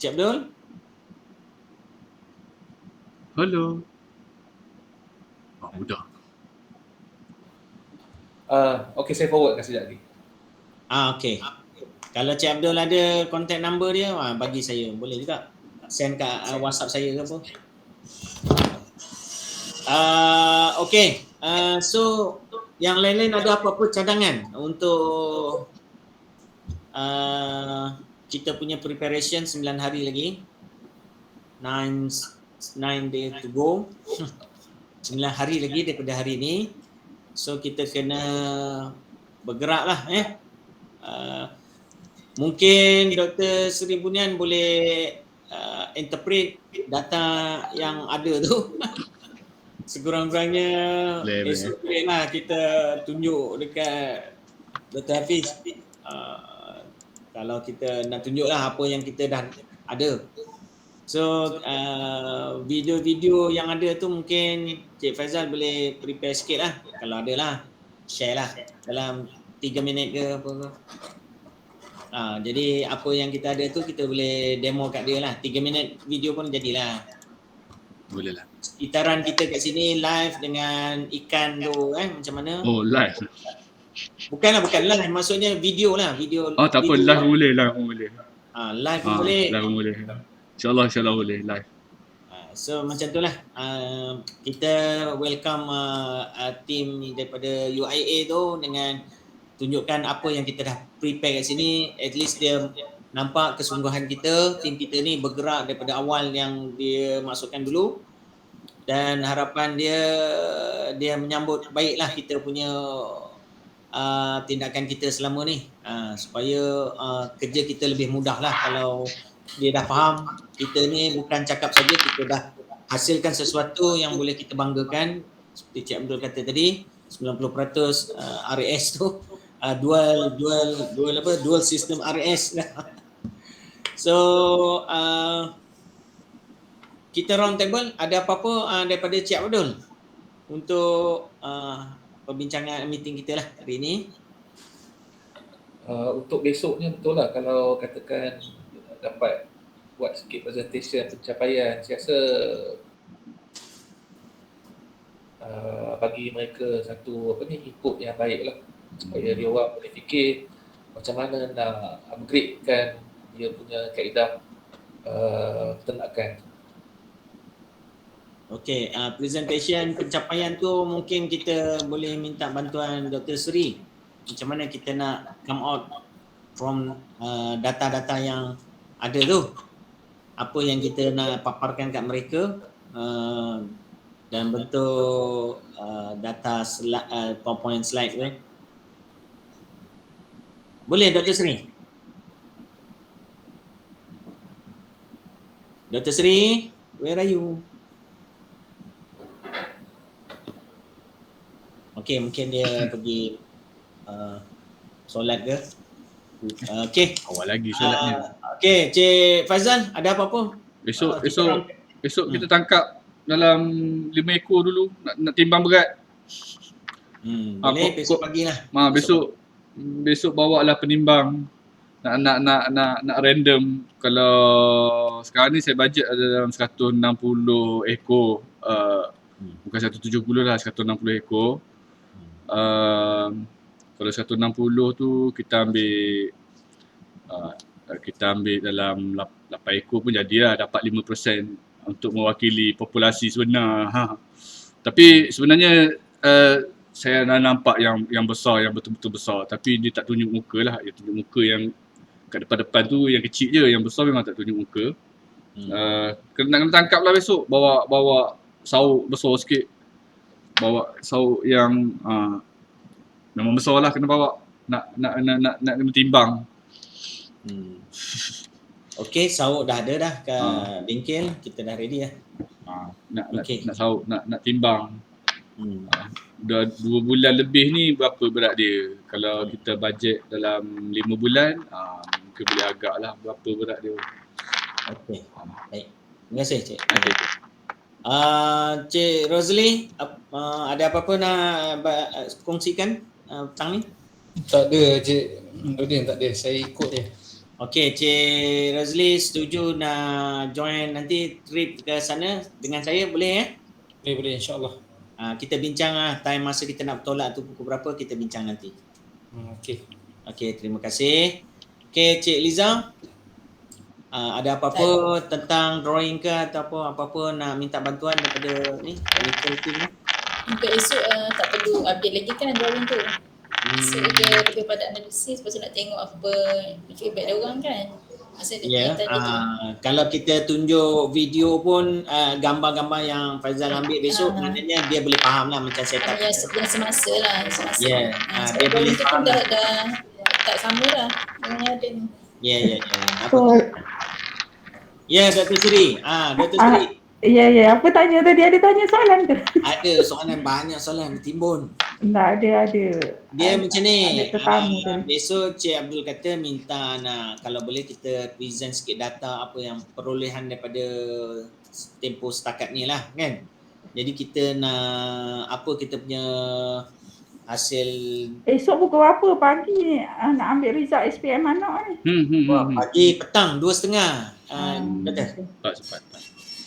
S1: Cik Abdul?
S3: Hello. Mudah.
S4: Okey, saya forward kat sekejap lagi.
S1: Okey. Kalau Cik Abdul ada contact number dia, bagi saya. Boleh juga. Send kat WhatsApp saya ke apa. Okey. So, yang lain-lain ada apa-apa cadangan untuk kita punya preparation 9 hari lagi. 9 days to go. 9 hari lagi daripada hari ini. So, kita kena bergerak lah mungkin Dr. Seri Bunian boleh interpret data yang ada tu. Sekurang-kurangnya esok lah kita tunjuk dekat Dr. Hafiz. Kalau kita nak tunjuk lah apa yang kita dah ada. So video-video yang ada tu mungkin Cik Faizal boleh prepare sikit lah. Kalau ada lah, share lah dalam 3 minit ke apa ke. Jadi apa yang kita ada tu kita boleh demo kat dia lah. 3 minit video pun jadilah.
S3: Boleh lah.
S1: sekitaran kita kat sini live dengan ikan tu macam mana?
S3: Oh, live.
S1: Bukan live, maksudnya video lah, video.
S3: Oh, tak apa,
S1: video
S3: live boleh, live boleh.
S1: Live pun boleh.
S3: Live boleh. InsyaAllah boleh live.
S1: So macam tu lah, kita welcome team daripada UIA tu dengan tunjukkan apa yang kita dah prepare kat sini. At least dia nampak kesungguhan kita, tim kita ni bergerak daripada awal yang dia masukkan dulu, dan harapan dia menyambut baiklah kita punya tindakan kita selama ni, supaya kerja kita lebih mudah lah. Kalau dia dah faham kita ni bukan cakap saja, kita dah hasilkan sesuatu yang boleh kita banggakan. Seperti Cik Abdul kata tadi, 90% RAS tu dual system RAS. So kita round table, ada apa-apa daripada Cik Abdul untuk perbincangan meeting kita lah hari ni?
S4: Untuk besoknya betul lah, kalau katakan dapat buat sikit presentation pencapaian, saya rasa bagi mereka satu input yang baik lah, supaya dia orang boleh fikir macam mana nak upgradekan dia punya kaedah peternakan.
S1: Okey, presentation pencapaian tu mungkin kita boleh minta bantuan Dr. Sri. Macam mana kita nak come out from data-data yang ada tu. Apa yang kita nak paparkan kat mereka dan bentuk data PowerPoint slide tu. Boleh Dr. Sri? Dr. Sri, where are you? Okey, mungkin dia pergi solat ke? Okey.
S3: Awal lagi solatnya.
S1: Okey, Cik Faizal, ada apa-apa?
S3: Besok kita tangkap dalam 5 ekor dulu, nak timbang berat.
S1: Boleh besok pagi lah.
S3: Besok bawa lah penimbang. Nak random. Kalau sekarang ni saya bajet ada dalam 160 ekor. Bukan 170 lah, 160 ekor. Kalau 160 tu kita ambil dalam 8 ekor pun jadilah, dapat 5% untuk mewakili populasi sebenar. Tapi sebenarnya saya dah nampak yang besar, yang betul-betul besar, tapi dia tak tunjuk muka lah. Dia tunjuk muka yang kat depan-depan tu yang kecil je, yang besar memang tak tunjuk muka. Kena tangkap lah besok, bawa sauk besar sikit. Bawa sauk yang memang besar lah, kena bawa. Nak kena timbang.
S1: Okey, sauk dah ada dah kat bengkel, kita dah ready lah.
S3: Nak sauk, nak timbang. Dah 2 bulan lebih ni berapa berat dia. Kalau kita bajet dalam 5 bulan, mungkin boleh agak lah berapa berat dia.
S1: Okey, baik. Terima kasih Cik. Cik Rosli, ada apa-apa nak kongsikan petang ni?
S6: Tak ada Cik Nurdin, tak ada. Saya ikut je.
S1: Okey, Cik Rosli setuju nak join nanti trip ke sana dengan saya, boleh
S6: Boleh insya-Allah.
S1: Kita bincang time masa kita nak bertolak tu pukul berapa, kita bincang nanti. Okey, terima kasih. Okey, Cik Liza, ada apa-apa tentang drawing ke atau apa-apa nak minta bantuan daripada ni technical team ni?
S2: Untuk esok tak perlu update lagi kan drawing tu. So dia lebih pada analisis, lepas tu nak tengok apa feedback dia orang kan.
S1: Kalau kita tunjuk video pun gambar-gambar yang Faizal ambil besok, maknanya dia boleh faham lah macam setup.
S2: Yang semasa lah.
S1: Dia boleh faham
S2: dah tak sama lah dengan yang ada ni.
S1: Ya, Dr. Sri. Dr. Sri.
S7: Ya. Apa tanya tadi? Ada tanya soalan ke?
S1: Ada soalan, banyak soalan timbun.
S7: Tak ada.
S1: Dia macam ni.
S7: Ada
S1: Besok Cik Abdul kata minta nak, kalau boleh kita present sikit data apa yang perolehan daripada tempoh setakat ni lah kan. Jadi kita nak apa kita punya hasil.
S7: Esok pukul berapa pagi nak ambil result SPM anak ni?
S1: Pagi petang 2.30. Betul.
S3: Tak cepat.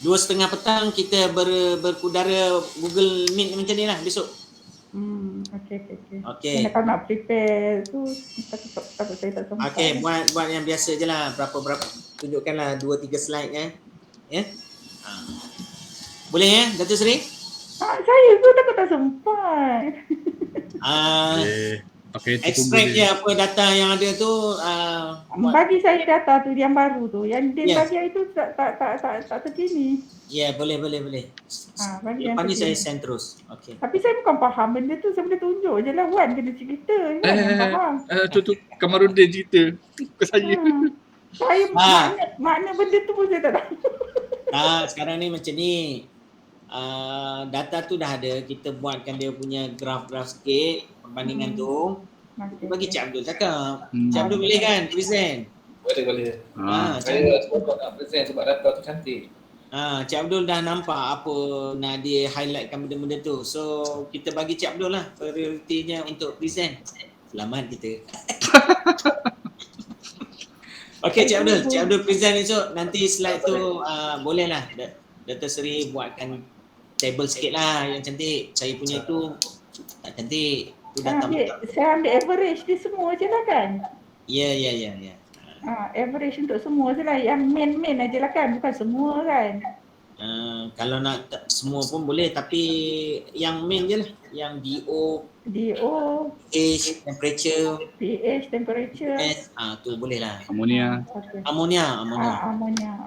S1: 2:30 petang kita berkudara Google Meet macam ni lah besok.
S7: Okey.
S1: Okey.
S7: Kalau nak prepare tu takut saya tak sempat.
S1: Okey, buat yang biasa je lah. Berapa tunjukkanlah 2-3 slide ya. Boleh ya, Datuk Seri?
S7: Saya tu takut tak sempat.
S3: Okey,
S1: Extract je apa data yang ada tu.
S7: Bagi saya data tu yang baru tu. Yang dia
S1: Yes.
S7: bagi itu tak terkini.
S1: Ya, boleh.
S7: Bagi yang
S1: Lepas ni saya
S7: terkini.
S1: send terus. Okey.
S7: Tapi saya bukan faham benda tu, saya boleh tunjuk je lah. Wan kena cerita kan yang faham.
S3: Tu Kamarudin cerita ke saya.
S7: Saya makna benda tu pun saya tak tahu.
S1: Sekarang ni macam ni. Data tu dah ada, kita buatkan dia punya graf-graf sikit perbandingan tu. Bagi Cik Abdul cakap. Cik Abdul boleh kan present?
S4: Boleh.
S1: Saya
S4: sebab nak present sebab data tu cantik.
S1: Cik Abdul dah nampak apa nak dia highlightkan benda-benda tu. So kita bagi Cik Abdul lah prioritinya untuk present. Selamat kita. Okey Cik Abdul present esok. Nanti slide tu boleh lah Dr. Seri buatkan table sikit lah yang cantik. Saya punya tu tak cantik. Tu
S7: Saya ambil average dia semua je lah kan?
S1: Ya.
S7: Average untuk semua je lah. Yang main aja lah kan? Bukan semua kan?
S1: Kalau nak semua pun boleh, tapi yang main je lah. Yang DO, pH, temperature, tu boleh lah.
S3: Amonia.
S7: Amonia.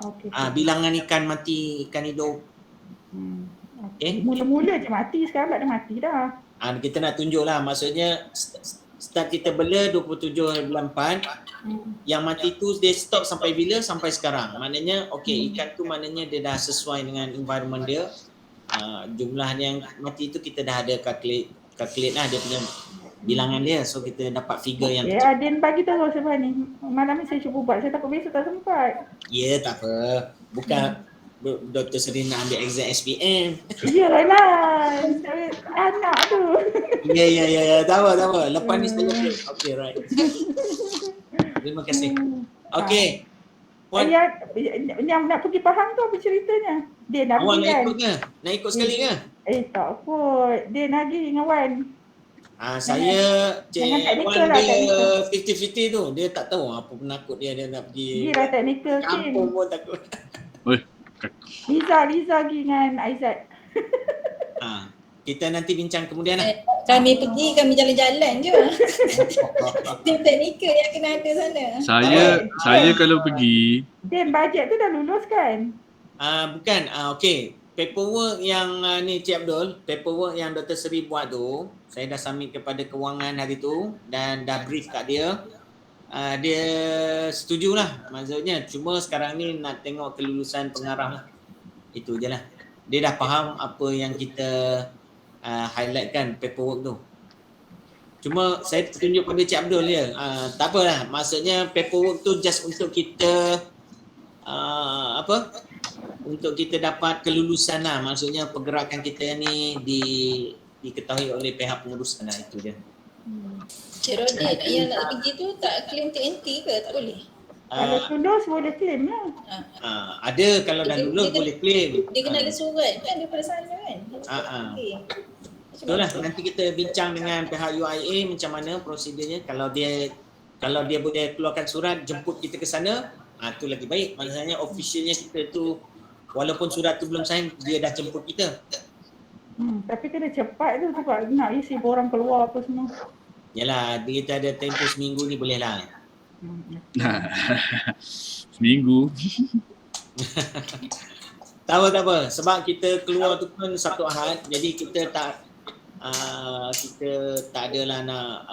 S7: Okey.
S1: Bilangan ikan mati, ikan hidup.
S7: Mula-mula je mati, sekarang tak ada mati dah.
S1: Kita nak tunjuk lah, maksudnya start kita bela 27 bulan 4. Yang mati tu dia stop sampai bila? Sampai sekarang. Maknanya ikan tu maknanya dia dah sesuai dengan environment dia. Jumlah yang mati tu kita dah ada calculate lah dia punya bilangan dia. So kita dapat figure yang
S7: Adin bagi tahu sebab ni. Malam ni saya cuba buat, saya takut besok tak sempat.
S1: Ya, tak apa. Bukan Dr. Seri nak ambil exam SPM.
S7: Iyalah. Anak tu.
S1: Ya. Tak apa. Lepas ni saya okey, right. Terima kasih. Okey. Yang nak pergi Pahang tu apa ceritanya? Dia nak Awak
S7: pergi kan?
S1: Nak ikut sekali ke?
S7: Tak kot. Dia nak pergi dengan Wan.
S1: Saya Cik Wan
S7: lah,
S1: dia 50-50 tu. Dia tak tahu apa penakut dia nak pergi.
S7: Dia dah technical
S1: kampung pun takut.
S7: Liza pergi dengan Aizat.
S1: Kita nanti bincang kemudian lah.
S2: Kami pergi, kami jalan-jalan je. Tim teknikal yang kena ada sana.
S3: Saya kalau pergi.
S7: Dan bajet tu dah lulus kan?
S1: Bukan. Okey. Paperwork yang ni Cik Abdul, paperwork yang Dr. Seri buat tu, saya dah submit kepada kewangan hari tu dan dah brief kat dia. Dia setujulah maksudnya. Cuma sekarang ni nak tengok kelulusan pengarah lah. Itu je lah. Dia dah faham apa yang kita highlightkan paperwork tu. Cuma saya tunjuk pada Cik Abdul je. Tak apalah. Maksudnya paperwork tu just untuk kita untuk kita dapat kelulusan lah. Maksudnya pergerakan kita ni diketahui oleh pihak pengurusan lah. Itu je.
S2: Cik Rodin, yang nak pergi tu tak claim TNT ke? Tak boleh?
S7: Kalau lulus boleh claim lah.
S1: Ada kalau dah lulus boleh claim.
S2: Dia kena ada surat kan daripada sana kan?
S1: Betul lah. Nanti kita bincang dengan pihak UIA macam mana prosedurnya. Kalau dia boleh keluarkan surat jemput kita ke sana, tu lagi baik. Maksudnya officialnya kita tu walaupun surat tu belum sign, dia dah jemput kita.
S7: Tapi kena cepat tu sebab nak isi orang keluar apa semua.
S1: Yalah, kita ada tempoh seminggu ni boleh lah.
S3: Seminggu.
S1: Tak apa. Sebab kita keluar tu pun satu Ahad. Jadi kita tak adalah nak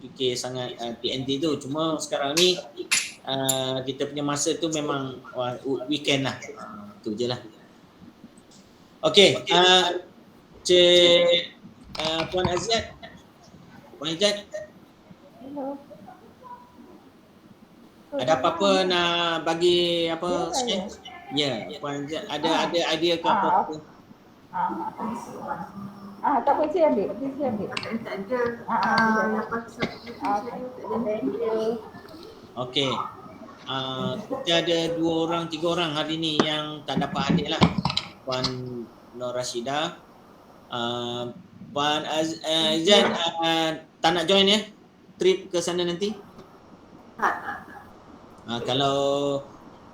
S1: fikir sangat TNT tu. Cuma sekarang ni kita punya masa tu memang weekend lah. Tu je lah. Okey. Cik Puan Azad.
S7: Hello.
S1: Ada apa-apa nak bagi apa sikit? Ya, Puan Azad ada idea ke apa-apa?
S7: Tak apa, saya ambil.
S8: Tak ada. Lepas tu
S7: Thank you.
S1: Okey. kita ada 3 orang hari ni yang tak dapat hadir lah. Puan Nur Rashidah, Puan Aizan tak nak join ya trip ke sana nanti? Kalau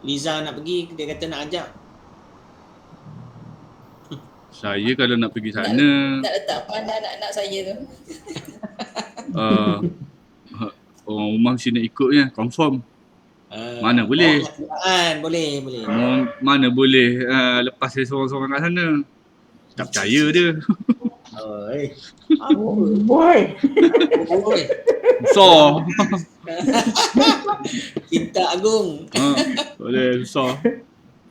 S1: Liza nak pergi, dia kata nak ajak.
S3: Saya kalau nak pergi sana,
S2: Tak letak mana anak-anak saya tu.
S3: orang rumah mesti nak ikutnya, confirm. Mana boleh.
S1: Boleh.
S3: Mana boleh lepas saya seorang-seorang kat sana. Tak percaya dia.
S7: Boy.
S3: Susah.
S1: Cinta Agung.
S3: Boleh, susah.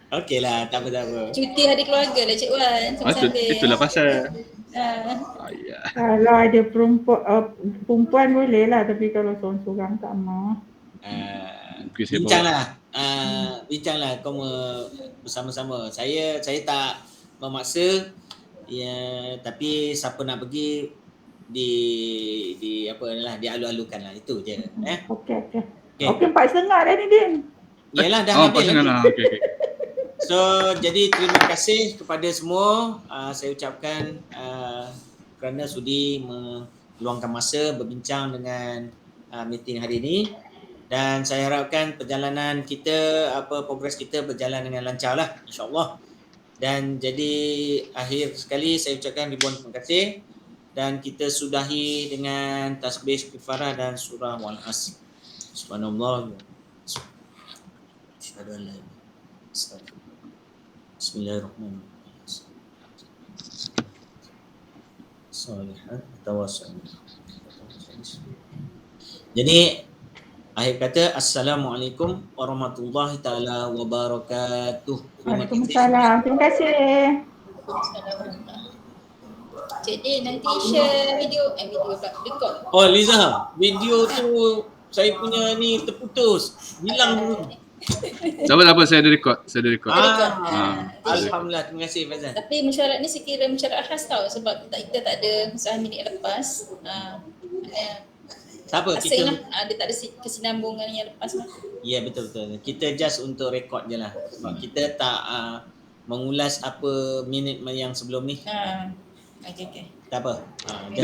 S1: Okeylah, tak apa.
S2: Cuti hari keluarga lah Cik Wan.
S3: Itulah pasal.
S2: Ya.
S7: Kalau ada perempuan boleh lah, tapi kalau seorang-seorang tak mau.
S1: Bincanglah kau bersama-sama. Saya tak memaksa. Ya, tapi siapa nak pergi dialu-alukan lah, itu je.
S7: Okey. Okey 4.30 dah ni Din.
S1: Yalah, dah habis lagi.
S3: Okey.
S1: So, jadi terima kasih kepada semua. Saya ucapkan kerana sudi meluangkan masa berbincang dengan meeting hari ini, dan saya harapkan perjalanan kita, progres kita berjalan dengan lancar lah, insya-Allah. Dan jadi akhir sekali saya ucapkan ribuan terima kasih, dan kita sudahi dengan tasbih istighfarah dan surah wal asr. Subhanallah. Asyhadu an la ilaha illallah. Bismillahirrahmanirrahim. Salihat tawassul. Jadi akhir kata, Assalamualaikum warahmatullahi taala wabarakatuh.
S7: Waalaikumsalam. Terima kasih.
S2: Cik Din nanti share video record.
S1: Oh Liza, video tu saya punya ni terputus. Hilang dulu.
S3: Tak apa, saya ada record.
S1: Alhamdulillah, terima kasih Faizal.
S2: Tapi mesyuarat ni sekira mesyuarat khas tau, sebab kita tak ada usaha minit lepas.
S1: Tak apa,
S2: Asing
S1: kita
S2: lah. Dia tak ada kesinambungan yang lepas lah.
S1: ya betul. Kita just untuk rekod je lah. Sebab kita tak mengulas apa minit yang sebelum ni.
S2: Okay.
S1: Tak apa.